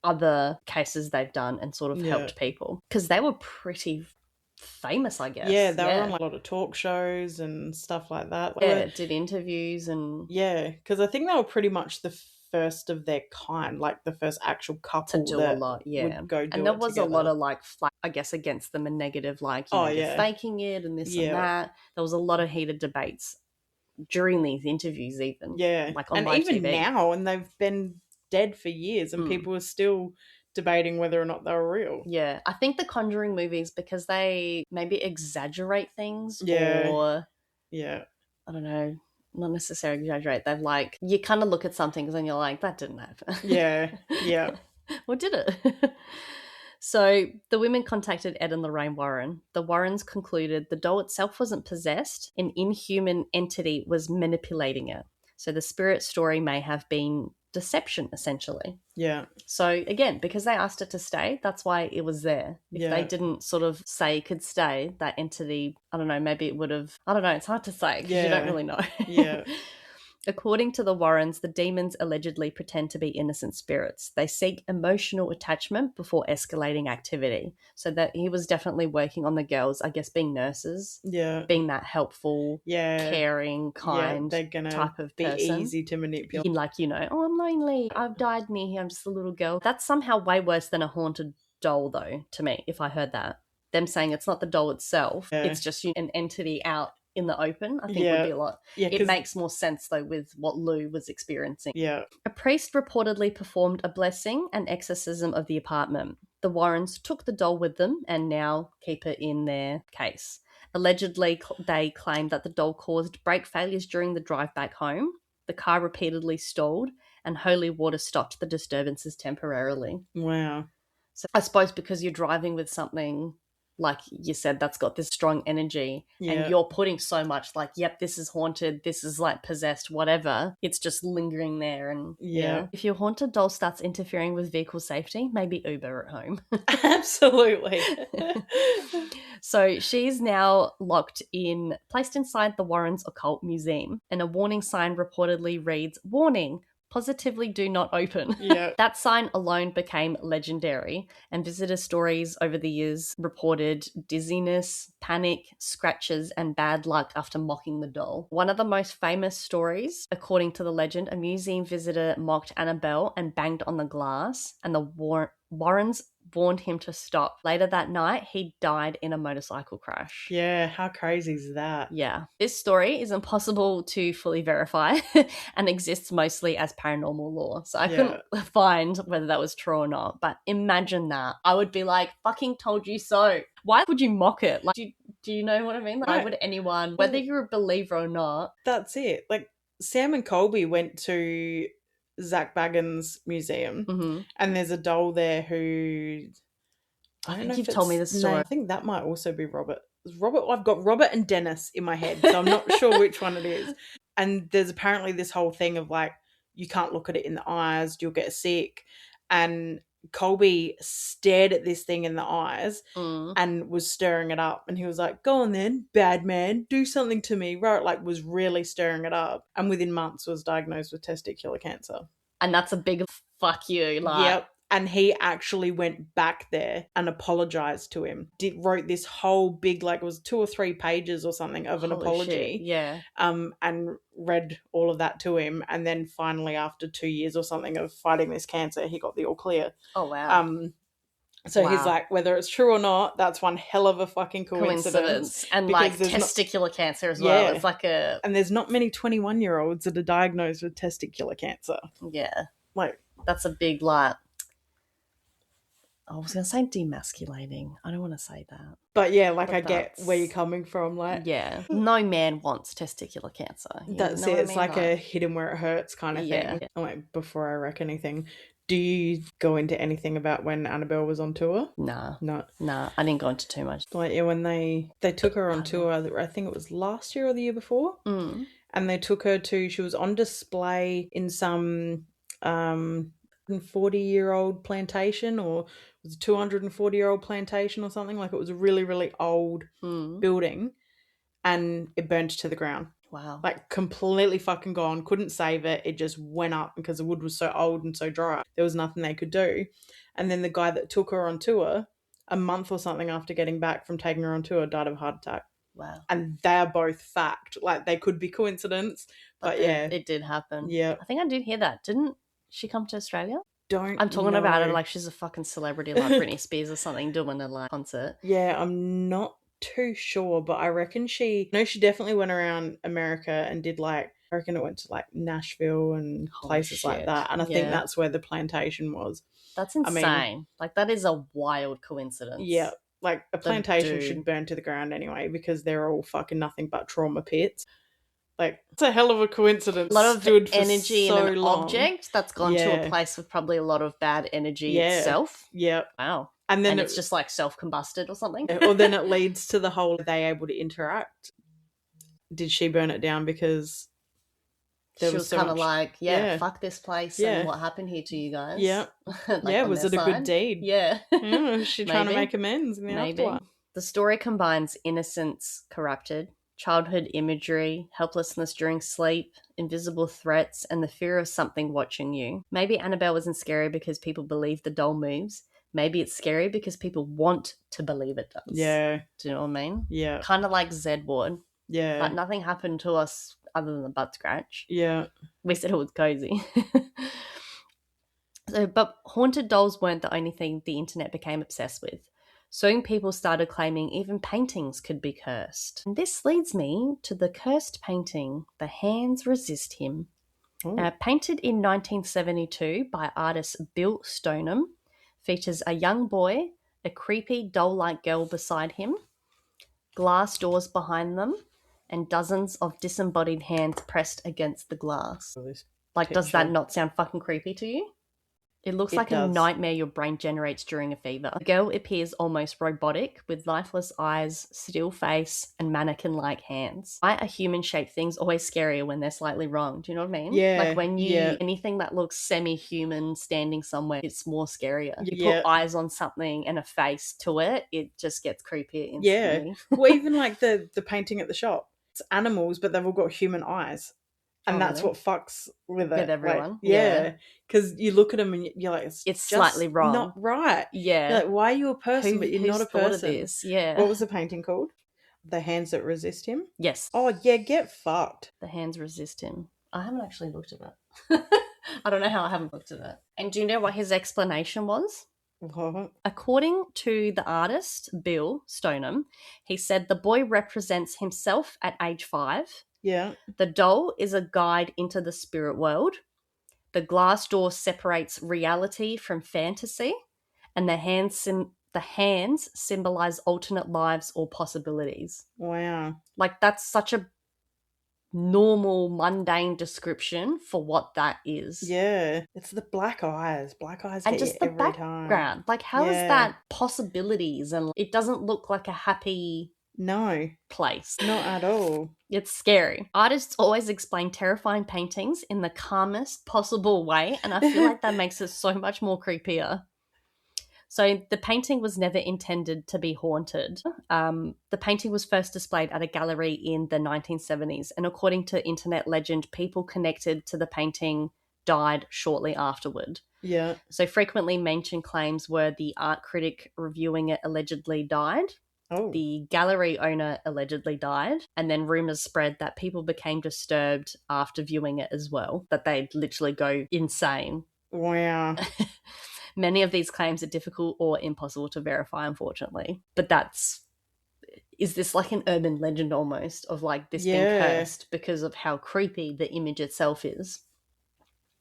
other cases they've done and sort of helped people. Because they were pretty famous, I guess. Yeah, they were on like a lot of talk shows and stuff like that. Did interviews and... Yeah, because I think they were pretty much the first of their kind, like the first actual couple to do a that lot, yeah. would go do and there it was together. a lot of like I guess against them and negative, like, you Oh, know, you're yeah. faking it and this and Yeah. that. There was a lot of heated debates during these interviews, even Yeah. like on And live even TV. now, and they've been dead for years, and people are still debating whether or not they were real. Yeah, I think the Conjuring movies, because they maybe exaggerate things, Yeah. or Yeah. I don't know, not necessarily exaggerate. They've like, you kind of look at something and you're like, that didn't happen. Yeah. Yeah. Or did it? So the women contacted Ed and Lorraine Warren. The Warrens concluded the doll itself wasn't possessed, an inhuman entity was manipulating it. So the spirit story may have been deception, essentially. Yeah. So again, because they asked it to stay, that's why it was there. If they didn't sort of say it could stay, that entity, I don't know, maybe it would have, I don't know, it's hard to say because you don't really know. Yeah. According to the Warrens, the demons allegedly pretend to be innocent spirits. They seek emotional attachment before escalating activity. So that he was definitely working on the girls, I guess, being nurses. Yeah. Being that helpful, Yeah. caring, kind they're gonna type of be person. easy to manipulate. Like, you know, oh, I'm lonely. I've died near here. I'm just a little girl. That's somehow way worse than a haunted doll, though, to me, if I heard that. Them saying it's not the doll itself, it's just an entity out in the open, I think would be a lot. Yeah, it makes more sense, though, with what Lou was experiencing. Yeah. A priest reportedly performed a blessing and exorcism of the apartment. The Warrens took the doll with them and now keep it in their case. Allegedly, they claimed that the doll caused brake failures during the drive back home. The car repeatedly stalled, and holy water stopped the disturbances temporarily. Wow. So I suppose because you're driving with something, like you said, that's got this strong energy, and you're putting so much like, yep, this is haunted, this is like possessed, whatever, it's just lingering there. And if your haunted doll starts interfering with vehicle safety, maybe Uber at home. Absolutely. So she's now placed inside the Warrens Occult Museum, and a warning sign reportedly reads, "Warning, positively do not open." Yeah. That sign alone became legendary, and visitor stories over the years reported dizziness, panic, scratches, and bad luck after mocking the doll. One of the most famous stories, according to the legend, a museum visitor mocked Annabelle and banged on the glass, and the Warrens warned him to stop. Later that night, he died in a motorcycle crash. Yeah, how crazy is that? Yeah. This story is impossible to fully verify and exists mostly as paranormal lore. So I couldn't find whether that was true or not. But imagine that. I would be like, fucking told you so. Why would you mock it? Like, do you know what I mean? Like, why would anyone, whether you're a believer or not? That's it. Like, Sam and Colby went to Zach Bagans' museum, and there's a doll there who I think you've told me this story. No, I think that might also be Robert. I've got Robert and Dennis in my head, so I'm not sure which one it is. And there's apparently this whole thing of like, you can't look at it in the eyes, you'll get sick. And Colby stared at this thing in the eyes and was stirring it up, and he was like, "Go on then, bad man, do something to me," right? Like, was really stirring it up, and within months was diagnosed with testicular cancer. And that's a big fuck you. Like, yep. And he actually went back there and apologized to him. Wrote this whole big, like, it was 2 or 3 pages or something of an apology. Shit. Yeah. And read all of that to him. And then finally, after 2 years or something of fighting this cancer, he got the all clear. Oh, wow. So he's like, whether it's true or not, that's one hell of a fucking coincidence. And like testicular cancer as well. Yeah. It's like and there's not many 21-year-olds that are diagnosed with testicular cancer. Yeah. Like, that's a big, like, I was going to say demasculating. I don't want to say that. But yeah, like, I get where you're coming from. Like, yeah, no man wants testicular cancer. That's it. It's like a hit him where it hurts kind of thing. Like, before I wreck anything, do you go into anything about when Annabelle was on tour? Nah. No. Nah, I didn't go into too much. Like, yeah, when they took her on tour, I think it was last year or the year before, and they took her she was on display in some 40-year-old plantation, or it was a 240-year-old plantation or something. Like, it was a really, really old building, and it burnt to the ground. Wow. Like, completely fucking gone. Couldn't save it. It just went up because the wood was so old and so dry. There was nothing they could do. And then the guy that took her on tour, a month or something after getting back from taking her on tour, died of a heart attack. Wow. And they're both fact. Like, they could be coincidence, but yeah. It did happen. Yeah. I think I did hear that. Didn't She come to Australia? Don't I'm talking about her know. like she's a fucking celebrity like Britney Spears or something doing a like concert. Yeah, I'm not too sure, but I reckon she definitely went around America and did like, I reckon it went to like Nashville and Oh, places like shit. that. And I think Yeah. that's where the plantation was. That's I mean, insane. Like, that is a wild coincidence. Yeah, like a plantation dude. should burn to the ground anyway because they're all fucking nothing but trauma pits. Like, it's a hell of a coincidence. A lot of Stood for energy so in an long. object that's gone to Yeah. a place with probably a lot of bad energy Yeah. itself. Yep. Wow. And then it's just like self-combusted or something. or then it leads to the whole, are they able to interact? Did she burn it down because She was so kind of much- like, Yeah. fuck this place Yeah. and what happened here to you guys. Yeah. Like, yeah, on was their it a good side. deed? Yeah. Yeah, is she trying to Maybe. make amends in the Maybe. afterlife? The story combines innocence corrupted, childhood imagery, helplessness during sleep, invisible threats, and the fear of something watching you. Maybe Annabelle wasn't scary because people believe the doll moves. Maybe it's scary because people want to believe it does. Yeah. Do you know what I mean? Yeah. Kind of like Zed Ward. Yeah. Like, nothing happened to us other than a butt scratch. Yeah. We said it was cozy. But haunted dolls weren't the only thing the internet became obsessed with. Soon people started claiming even paintings could be cursed. And this leads me to the cursed painting, The Hands Resist Him. Painted in 1972 by artist Bill Stoneham, features a young boy, a creepy doll-like girl beside him, glass doors behind them, and dozens of disembodied hands pressed against the glass. Like, does that not sound fucking creepy to you? It looks like a nightmare your brain generates during a fever. The girl appears almost robotic, with lifeless eyes, still face, and mannequin-like hands. Why are human-shaped things always scarier when they're slightly wrong? Do you know what I mean? Yeah. Like, when anything that looks semi-human standing somewhere, it's more scarier. You put eyes on something and a face to it, it just gets creepier instantly. Yeah. Well, even like the painting at the shop. It's animals, but they've all got human eyes. And that's really? what fucks with it. With everyone? Like, yeah. Because you look at them and you're like, it's slightly wrong. Not right. Yeah. You're like, why are you a person, but you're not a person? Who's thought of this? Yeah. What was the painting called? The Hands That Resist Him? Yes. Oh, yeah, get fucked. The Hands Resist Him. I haven't actually looked at it. I don't know how I haven't looked at it. And do you know what his explanation was? What? According to the artist, Bill Stoneham, he said the boy represents himself at age 5. Yeah. The doll is a guide into the spirit world. The glass door separates reality from fantasy. And the hands symbolize alternate lives or possibilities. Wow. Like, that's such a normal, mundane description for what that is. Yeah. It's the black eyes. Black eyes And get just you the every background. time. Like, how is that possibilities? And it doesn't look like a happy place. Not at all. It's scary. Artists always explain terrifying paintings in the calmest possible way, and I feel like that makes it so much more creepier. So the painting was never intended to be haunted. The painting was first displayed at a gallery in the 1970s, and according to internet legend, people connected to the painting died shortly afterward. Yeah. So frequently mentioned claims were the art critic reviewing it allegedly died. Oh. The gallery owner allegedly died, and then rumours spread that people became disturbed after viewing it as well, that they'd literally go insane. Wow. Many of these claims are difficult or impossible to verify, unfortunately. But is this like an urban legend almost of like this being cursed because of how creepy the image itself is?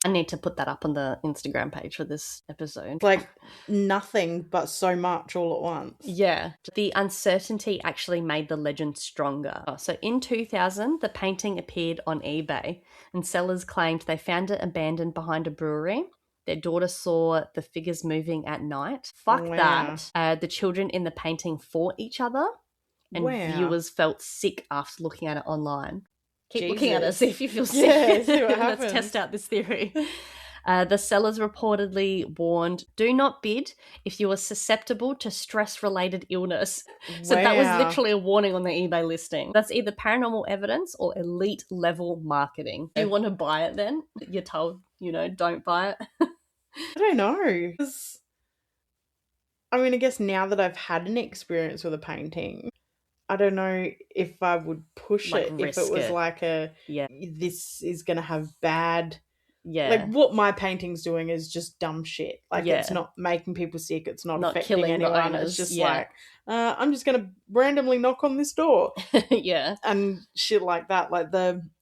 I need to put that up on the Instagram page for this episode. Like nothing but so much all at once. Yeah. The uncertainty actually made the legend stronger. So in 2000, the painting appeared on eBay, and sellers claimed they found it abandoned behind a brewery. Their daughter saw the figures moving at night. Fuck that. The children in the painting fought each other, and viewers felt sick after looking at it online. Keep looking at it, see if you feel sick. Yeah, see what happens. Let's test out this theory. The sellers reportedly warned, do not bid if you are susceptible to stress-related illness. So that was literally a warning on the eBay listing. That's either paranormal evidence or elite-level marketing. If you want to buy it then, you're told, don't buy it. I don't know. I mean, I guess now that I've had an experience with a painting, I don't know if I would push it if it was like this is going to have bad Yeah. Like, what my painting's doing is just dumb shit. Like, Yeah. it's not making people sick. It's not affecting killing the anyone. owners. It's just Yeah. like, I'm just going to randomly knock on this door. Yeah. And shit like that. Like,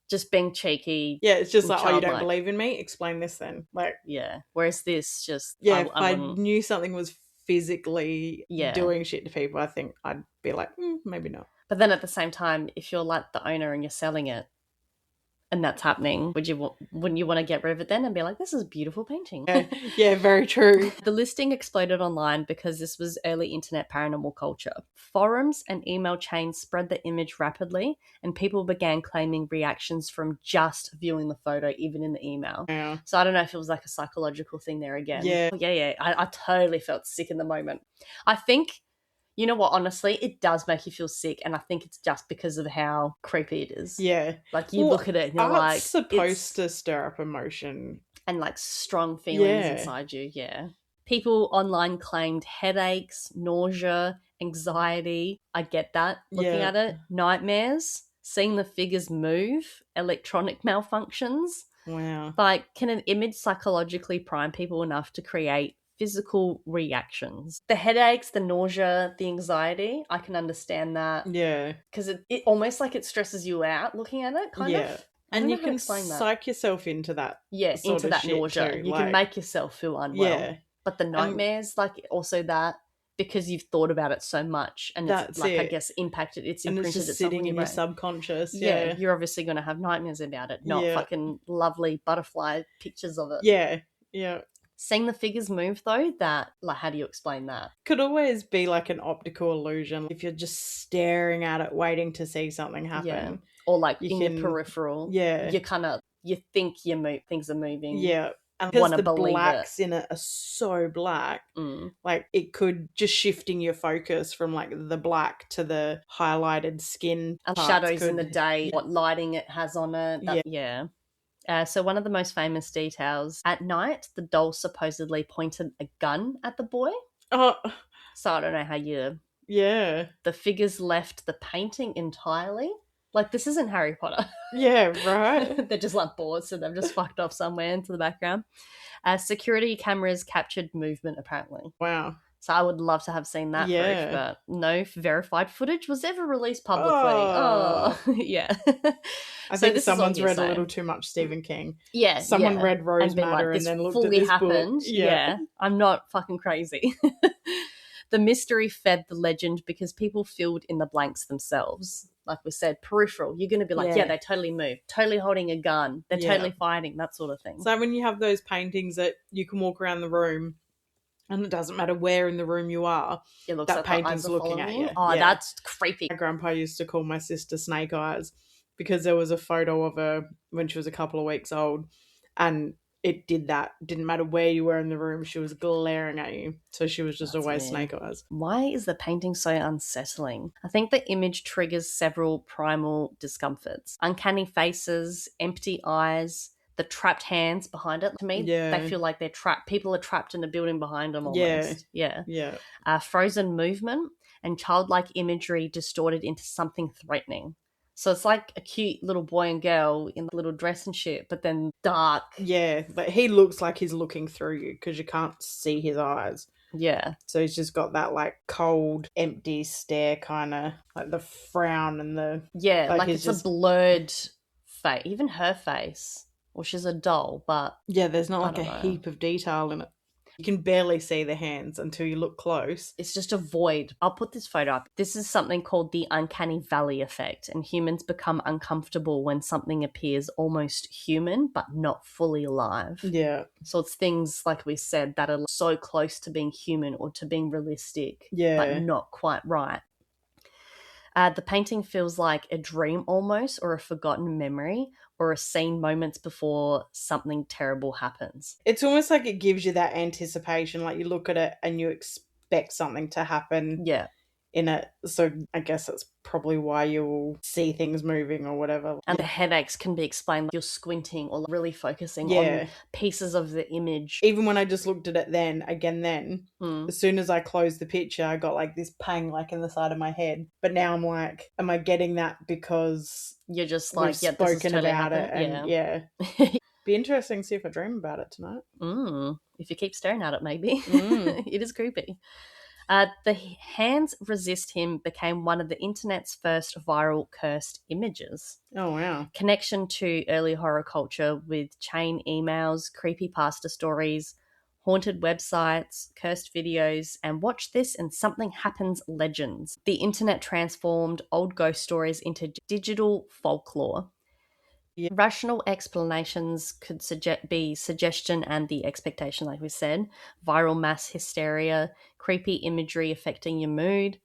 just being cheeky. Yeah, it's just like, oh, you don't childlike. believe in me? Explain this then. Like, Yeah. Whereas this just... yeah, if I knew something was physically Yeah. doing shit to people, I think I'd be like, maybe not. But then at the same time, if you're like the owner and you're selling it and that's happening, wouldn't you want to get rid of it then and be like, this is a beautiful painting? Yeah, very true. The listing exploded online because this was early internet paranormal culture. Forums and email chains spread the image rapidly, and people began claiming reactions from just viewing the photo, even in the email. Yeah. So I don't know if it was like a psychological thing there again. Yeah. Yeah. I totally felt sick in the moment. I think... You know what, honestly, it does make you feel sick, and I think it's just because of how creepy it is. Yeah. Like, you look at it and you're like... It's supposed to stir up emotion. And, like, strong feelings inside you, yeah. People online claimed headaches, nausea, anxiety. I get that, looking at it. Nightmares, seeing the figures move, electronic malfunctions. Wow. Like, can an image psychologically prime people enough to create physical reactions? The headaches, the nausea, the anxiety, I can understand that. Yeah. Because it almost like it stresses you out looking at it, kind of. And you can psych yourself into that. Yeah, into that nausea. Too. You can make yourself feel unwell. Yeah. But the nightmares, like, also that, because you've thought about it so much, and it's like, I guess, imprinted it's just sitting in your subconscious. Yeah. You're obviously going to have nightmares about it, not fucking lovely butterfly pictures of it. Yeah. Seeing the figures move, though, that, like, how do you explain that? Could always be like an optical illusion. If you're just staring at it, waiting to see something happen. Yeah. Or, like, your peripheral. Yeah. You think things are moving. Yeah. And because the blacks in it are so black, like, it could just shifting your focus from, like, the black to the highlighted skin. And shadows in the day, what lighting it has on it. Yeah. So one of the most famous details, at night, the doll supposedly pointed a gun at the boy. Oh. So I don't know how you... Yeah. The figures left the painting entirely. Like, this isn't Harry Potter. Yeah, right. They're just, like, bored, so they've just fucked off somewhere into the background. Security cameras captured movement, apparently. Wow. So I would love to have seen that proof, but no verified footage was ever released publicly. Oh. Yeah. I think someone's read a little too much Stephen King. Yeah. Someone read Rose Madder and then looked at this happened. book. Yeah. I'm not fucking crazy. The mystery fed the legend because people filled in the blanks themselves. Like we said, peripheral. You're going to be like, yeah, they totally move. Totally holding a gun. They're totally fighting. That sort of thing. So when you have those paintings that you can walk around the room and it doesn't matter where in the room you are, that painting's looking at you. Oh, that's creepy. My grandpa used to call my sister Snake Eyes because there was a photo of her when she was a couple of weeks old, and it did that. Didn't matter where you were in the room, she was glaring at you. So she was just always Snake Eyes. Why is the painting so unsettling? I think the image triggers several primal discomforts. Uncanny faces, empty eyes, the trapped hands behind it. To me, they feel like they're trapped. People are trapped in a building behind them almost. Yeah. Frozen movement and childlike imagery distorted into something threatening. So it's like a cute little boy and girl in a little dress and shit, but then dark. Yeah, but he looks like he's looking through you because you can't see his eyes. Yeah. So he's just got that, like, cold, empty stare kind of, like the frown and the... Yeah, like it's just a blurred face. Even her face. Well, she's a doll, but... Yeah, there's not like a heap of detail in it. You can barely see the hands until you look close. It's just a void. I'll put this photo up. This is something called the uncanny valley effect, and humans become uncomfortable when something appears almost human but not fully alive. Yeah. So it's things, like we said, that are so close to being human or to being realistic, but not quite right. The painting feels like a dream almost, or a forgotten memory, or a scene moments before something terrible happens. It's almost like it gives you that anticipation, like you look at it and you expect something to happen in it. So I guess that's probably why you'll see things moving or whatever. And the headaches can be explained like you're squinting or really focusing on pieces of the image. Even when I just looked at it then, as soon as I closed the picture, I got like this pang like in the side of my head. But now I'm like, am I getting that because you're just like, we've spoken about it? And Be interesting to see if I dream about it tonight. If you keep staring at it, maybe. It is creepy. The hands resist him became one of the internet's first viral cursed images. Oh, wow. Connection to early horror culture with chain emails, creepypasta stories, haunted websites, cursed videos, and watch this and something happens legends. The internet transformed old ghost stories into digital folklore. Yeah. Rational explanations could be suggestion and the expectation, like we said, viral mass hysteria, creepy imagery affecting your mood,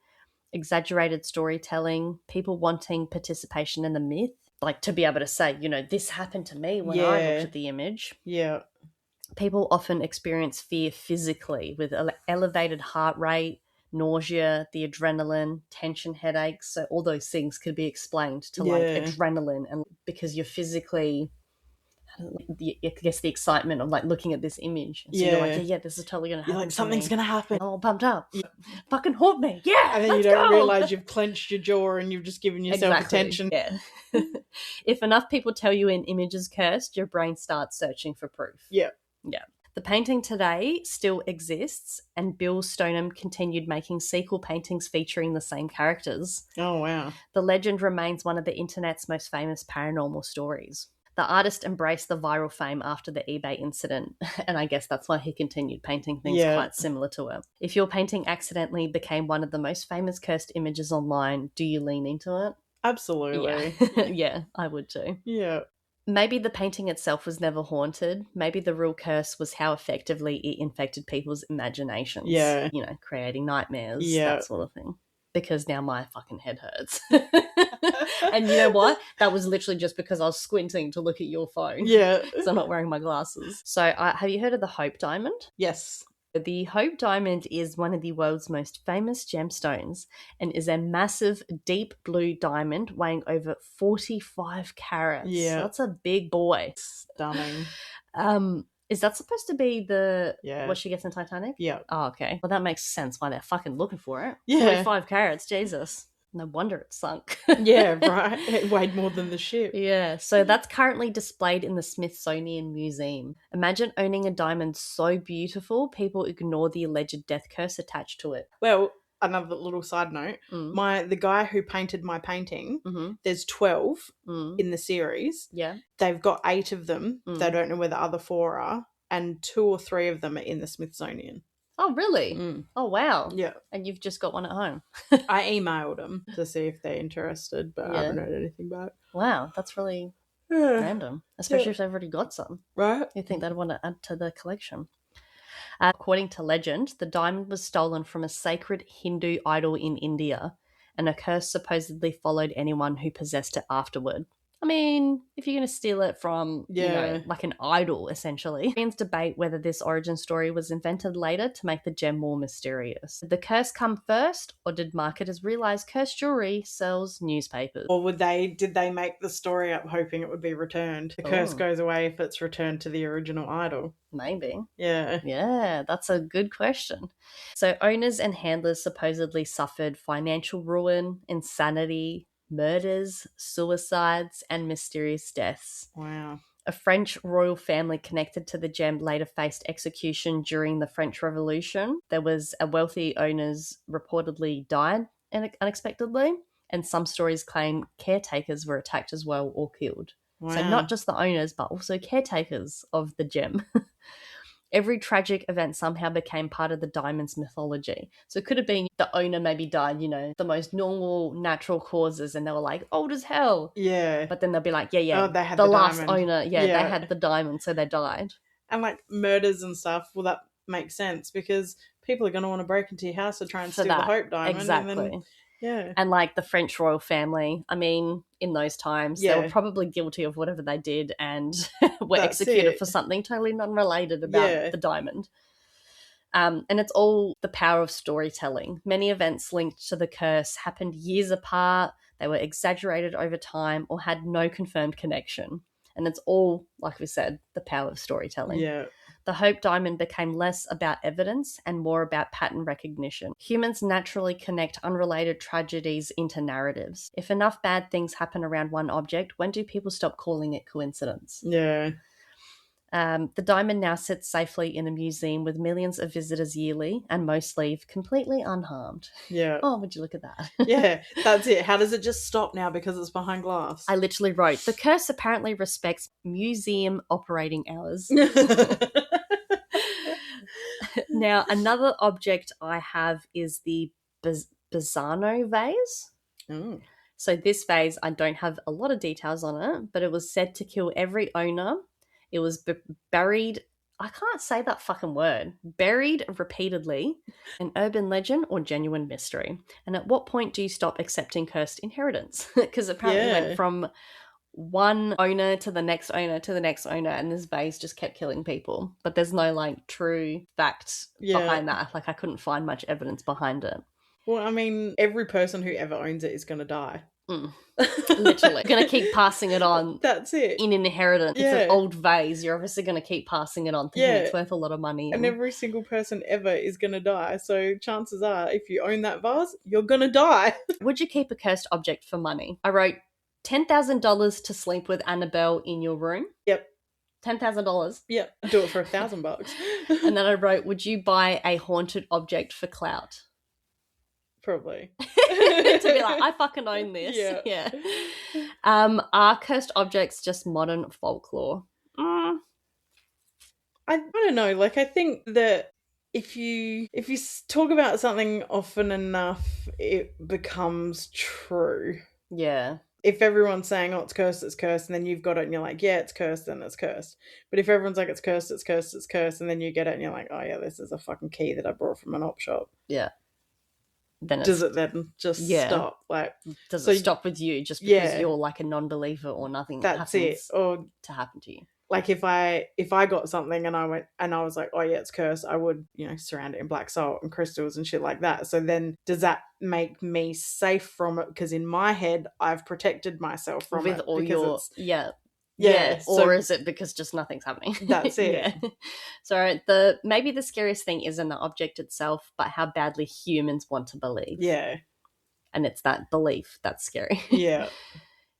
exaggerated storytelling, people wanting participation in the myth, like to be able to say, this happened to me when I looked at the image. Yeah. People often experience fear physically with elevated heart rate, nausea, the adrenaline, tension, headaches. So all those things could be explained to like adrenaline, and because you're physically, I guess, the excitement of like looking at this image. So you're like, yeah, this is totally going to happen. Like, something's going to happen. I'm all pumped up. Yeah. Fucking haunt me. Yeah. And then you don't realize you've clenched your jaw and you've just given yourself attention. Yeah. If enough people tell you an image is cursed, your brain starts searching for proof. Yeah. Yeah. The painting today still exists, and Bill Stoneham continued making sequel paintings featuring the same characters. Oh, wow. The legend remains one of the internet's most famous paranormal stories. The artist embraced the viral fame after the eBay incident, and I guess that's why he continued painting things quite similar to it. If your painting accidentally became one of the most famous cursed images online, do you lean into it? Absolutely. Yeah, I would too. Yeah. Maybe the painting itself was never haunted. Maybe the real curse was how effectively it infected people's imaginations. Yeah. Creating nightmares, that sort of thing. Because now my fucking head hurts. And you know what? That was literally just because I was squinting to look at your phone. Yeah. So I'm not wearing my glasses. So have you heard of the Hope Diamond? Yes. The Hope Diamond is one of the world's most famous gemstones and is a massive deep blue diamond weighing over 45 carats. Yeah. So that's a big boy. Stunning. Is that supposed to be what she gets in Titanic? Yeah. Oh, okay. Well, that makes sense why they're fucking looking for it. Yeah. 45 carats, Jesus. No wonder it sunk. Yeah, right. It weighed more than the ship. Yeah, so that's currently displayed in the Smithsonian Museum. Imagine owning a diamond so beautiful, people ignore the alleged death curse attached to it. Well, another little side note, the guy who painted my painting, there's 12 in the series. Yeah. They've got 8 of them. They don't know where the other 4 are, and 2 or 3 of them are in the Smithsonian. Oh, really? Oh, wow. Yeah. And you've just got one at home. I emailed them to see if they're interested, but I haven't heard anything back. Wow, that's really random, especially if they've already got some. Right. You think they'd want to add to the collection. According to legend, the diamond was stolen from a sacred Hindu idol in India, and a curse supposedly followed anyone who possessed it afterward. I mean, if you're going to steal it from, like an idol, essentially. Fans debate whether this origin story was invented later to make the gem more mysterious. Did the curse come first, or did marketers realise cursed jewellery sells newspapers? Or did they make the story up hoping it would be returned? The curse goes away if it's returned to the original idol. Maybe. Yeah. Yeah, that's a good question. So owners and handlers supposedly suffered financial ruin, insanity, murders, suicides, and mysterious deaths. Wow. A French royal family connected to the gem later faced execution during the French Revolution. There was a wealthy owners reportedly died unexpectedly, and some stories claim caretakers were attacked as well or killed. Wow. So not just the owners, but also caretakers of the gem. Every tragic event somehow became part of the diamond's mythology. So it could have been the owner maybe died, the most normal natural causes, and they were like, old as hell. Yeah. But then they'll be like, they had the last diamond. Owner, they had the diamond, so they died. And like murders and stuff, well, that makes sense because people are going to want to break into your house to try and steal the Hope Diamond. Exactly. And like the French royal family, I mean, in those times, they were probably guilty of whatever they did and were executed for something totally non-related about the diamond. And it's all the power of storytelling. Many events linked to the curse happened years apart, they were exaggerated over time, or had no confirmed connection. And it's all, like we said, the power of storytelling. Yeah. The Hope Diamond became less about evidence and more about pattern recognition. Humans naturally connect unrelated tragedies into narratives. If enough bad things happen around one object, when do people stop calling it coincidence? Yeah. The diamond now sits safely in a museum with millions of visitors yearly, and most leave completely unharmed. Yeah. Oh, would you look at that? Yeah, that's it. How does it just stop now because it's behind glass? I literally wrote, the curse apparently respects museum operating hours. Now, another object I have is the Bassano vase. Oh. So this vase, I don't have a lot of details on it, but it was said to kill every owner. It was buried, I can't say that fucking word, buried repeatedly, an urban legend or genuine mystery. And at what point do you stop accepting cursed inheritance? Because apparently it Yeah. went from one owner to the next owner to the next owner, and this vase just kept killing people. But there's no like true fact behind that. Like I couldn't find much evidence behind it. Well, I mean, every person who ever owns it is going to die. Literally. You're going to keep passing it on. That's it. In inheritance. Yeah. It's an old vase. You're obviously going to keep passing it on, thinking it's worth a lot of money. And every single person ever is going to die. So chances are, if you own that vase, you're going to die. Would you keep a cursed object for money? I wrote $10,000 to sleep with Annabelle in your room. Yep. $10,000. Yep. Do it for $1,000. And then I wrote, would you buy a haunted object for clout? Probably. To be like, I fucking own this. Yeah. Are cursed objects just modern folklore? I don't know. Like, I think that if you talk about something often enough, it becomes true. Yeah. If everyone's saying, oh, it's cursed, and then you've got it and you're like, yeah, it's cursed, then it's cursed. But if everyone's like, it's cursed, and then you get it and you're like, oh yeah, this is a fucking key that I brought from an op shop. Yeah. Then does it then just stop? Like, does it stop with you just because you're like a non-believer or nothing? That's it. Or to happen to you. Like if I got something and I was like, oh yeah, it's cursed, I would, surround it in black salt and crystals and shit like that. So then does that make me safe from it? Because in my head, I've protected myself from with it. All your Yeah. Or is it because just nothing's happening? That's it. So maybe the scariest thing isn't the object itself, but how badly humans want to believe. Yeah. And it's that belief that's scary. Yeah.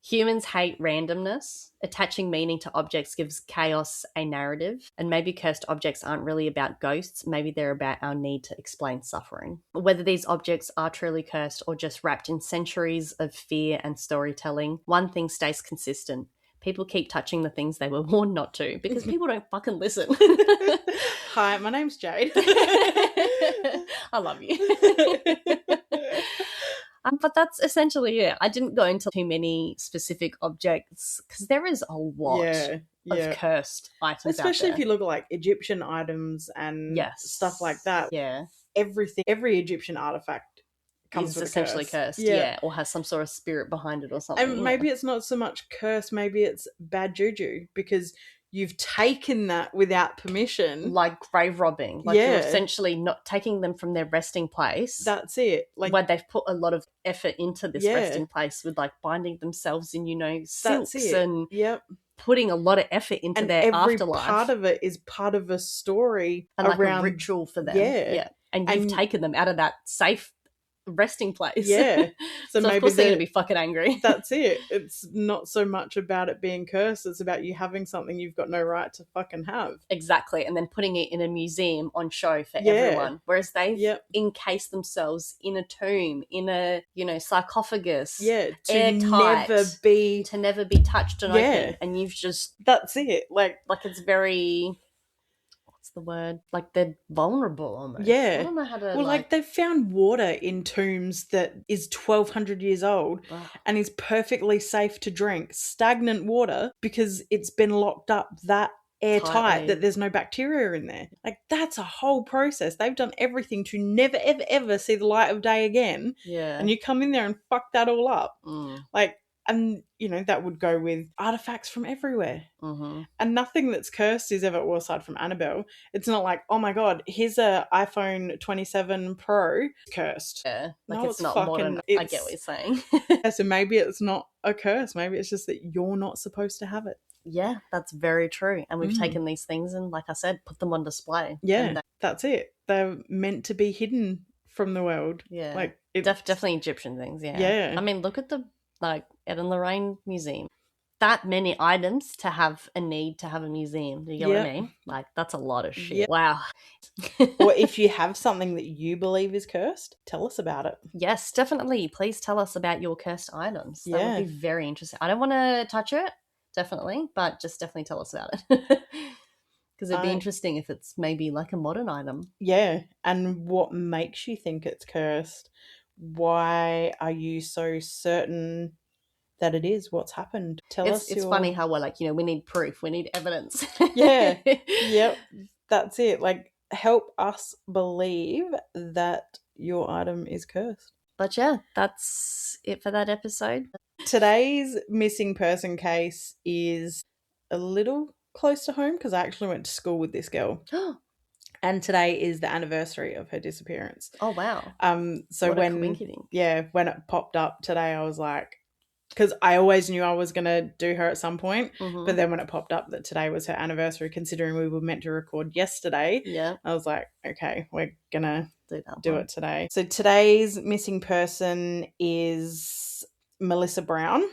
Humans hate randomness. Attaching meaning to objects gives chaos a narrative. And maybe cursed objects aren't really about ghosts. Maybe they're about our need to explain suffering. Whether these objects are truly cursed or just wrapped in centuries of fear and storytelling, one thing stays consistent. People keep touching the things they were warned not to because people don't fucking listen. Hi, my name's Jade. I love you. But that's essentially it. I didn't go into too many specific objects because there is a lot of cursed items especially out there. If you look at like Egyptian items and stuff like that. Yeah. Every Egyptian artifact comes with essentially a curse. cursed, or has some sort of spirit behind it or something. And maybe it's not so much curse, maybe it's bad juju because you've taken that without permission. Like grave robbing. Like you're essentially not taking them from their resting place. That's it. Like where they've put a lot of effort into this resting place with like binding themselves in, silks and putting a lot of effort into their afterlife. Every part of it is part of a story and around like a ritual for them. Yeah. And you've taken them out of that safe resting place. Yeah. So maybe of course they're going to be fucking angry. That's it. It's not so much about it being cursed. It's about you having something you've got no right to fucking have. Exactly. And then putting it in a museum on show for everyone. Whereas they've encased themselves in a tomb, in a, sarcophagus. Yeah. Airtight. To never be touched and opened. And you've just... That's it. Like it's very... the word, like they're vulnerable almost. I don't know how to like they've found water in tombs that is 1200 years old and is perfectly safe to drink, stagnant water, because it's been locked up that airtight that there's no bacteria in there. Like that's a whole process. They've done everything to never ever ever see the light of day again. And you come in there and fuck that all up. And, that would go with artifacts from everywhere. And nothing that's cursed is ever, well, aside from Annabelle, it's not like, oh my God, here's a iPhone 27 Pro cursed. Yeah, like it's not modern. I get what you're saying. So maybe it's not a curse. Maybe it's just that you're not supposed to have it. Yeah, that's very true. And we've taken these things and, like I said, put them on display. Yeah, that's it. They're meant to be hidden from the world. Yeah. Like definitely Egyptian things, yeah. Yeah. I mean, look at the, Ed and Lorraine Museum. that many items to have a need to have a museum. Do you get what I mean? Like, that's a lot of shit. Yep. Wow. Or if you have something that you believe is cursed, tell us about it. Yes, definitely. Please tell us about your cursed items. That would be very interesting. I don't want to touch it, definitely, but just definitely tell us about it. Because it'd be interesting if it's maybe like a modern item. Yeah. And what makes you think it's cursed? Why are you so certain that it is? What's happened? Tell us. It's funny how we're like, we need proof. We need evidence. Yeah. Yep. That's it. Like, help us believe that your item is cursed. But yeah, that's it for that episode. Today's missing person case is a little close to home because I actually went to school with this girl. And today is the anniversary of her disappearance. Oh, wow. So when it popped up today, I was like, because I always knew I was going to do her at some point. But then when it popped up that today was her anniversary, considering we were meant to record yesterday, I was like, okay, we're going to do it today. So today's missing person is Melissa Brown.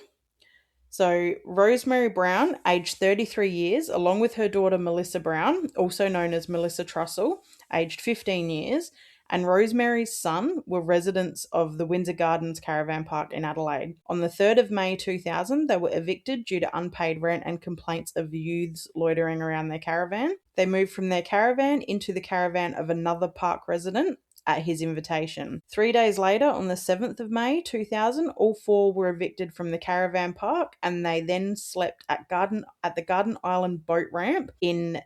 So Rosemary Brown, aged 33 years, along with her daughter Melissa Brown, also known as Melissa Trussell, aged 15 years, and Rosemary's son were residents of the Windsor Gardens Caravan Park in Adelaide. On the 3rd of May 2000, they were evicted due to unpaid rent and complaints of youths loitering around their caravan. They moved from their caravan into the caravan of another park resident at his invitation. 3 days later, on the 7th of May 2000, all four were evicted from the caravan park, and they then slept at the Garden Island boat ramp in,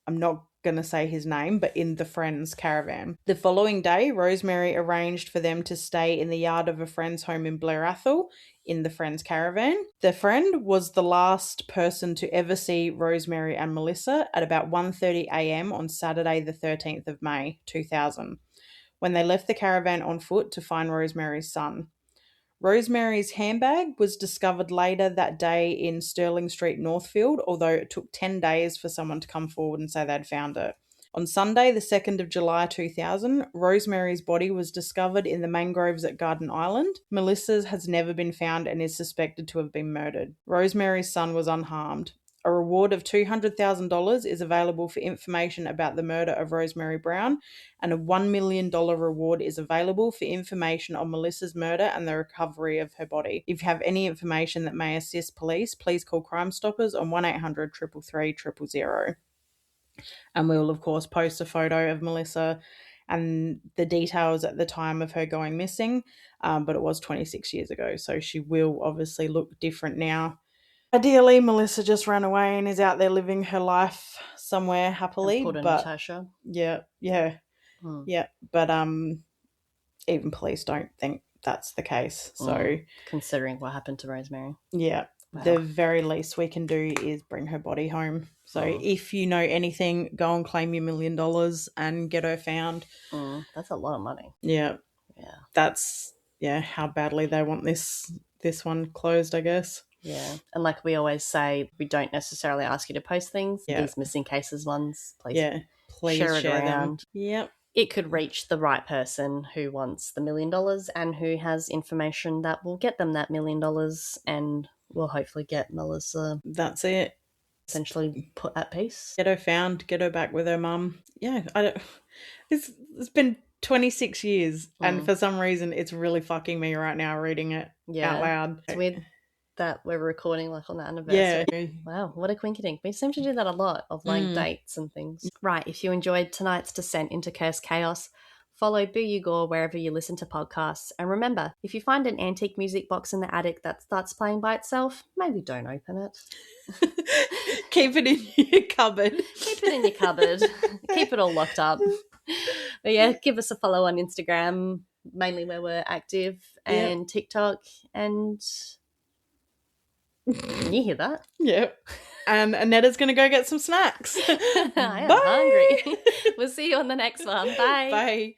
I'm not going to say his name, but in the friend's caravan. The following day, Rosemary arranged for them to stay in the yard of a friend's home in Blair Athol in the friend's caravan. The friend was the last person to ever see Rosemary and Melissa at about 1:30 a.m. on Saturday the 13th of May 2000. When they left the caravan on foot to find Rosemary's son. Rosemary's handbag was discovered later that day in Sterling Street, Northfield, although it took 10 days for someone to come forward and say they'd found it. On Sunday, the 2nd of July 2000, Rosemary's body was discovered in the mangroves at Garden Island. Melissa's has never been found and is suspected to have been murdered. Rosemary's son was unharmed. A reward of $200,000 is available for information about the murder of Rosemary Brown, and a $1 million reward is available for information on Melissa's murder and the recovery of her body. If you have any information that may assist police, please call Crime Stoppers on 1-800-333-000. And we will, of course, post a photo of Melissa and the details at the time of her going missing, but it was 26 years ago, so she will obviously look different now. Ideally, Melissa just ran away and is out there living her life somewhere happily. And put in Natasha. Yeah. But even police don't think that's the case. So considering what happened to Rosemary. Yeah. Wow. The very least we can do is bring her body home. So if you know anything, go and claim your $1 million and get her found. That's a lot of money. Yeah. That's how badly they want this one closed, I guess. Yeah. And like we always say, we don't necessarily ask you to post things. These missing cases ones, please share it around. Them. Yep. It could reach the right person who wants the $1 million and who has information that will get them that $1 million and will hopefully get Melissa. That's it. Essentially put at peace. Get her found, get her back with her mum. Yeah. It's been 26 years and for some reason it's really fucking me right now reading it out loud. It's weird that we're recording like on the anniversary. Yeah. Wow, what a quinkydink. We seem to do that a lot of like dates and things. Right, if you enjoyed tonight's descent into cursed chaos, follow Boo You Gore wherever you listen to podcasts. And remember, if you find an antique music box in the attic that starts playing by itself, maybe don't open it. Keep it in your cupboard. Keep it in your cupboard. Keep it all locked up. But yeah, give us a follow on Instagram, mainly where we're active, and TikTok, and you hear that? Yep. And Anetta's going to go get some snacks. I am hungry. We'll see you on the next one. Bye. Bye.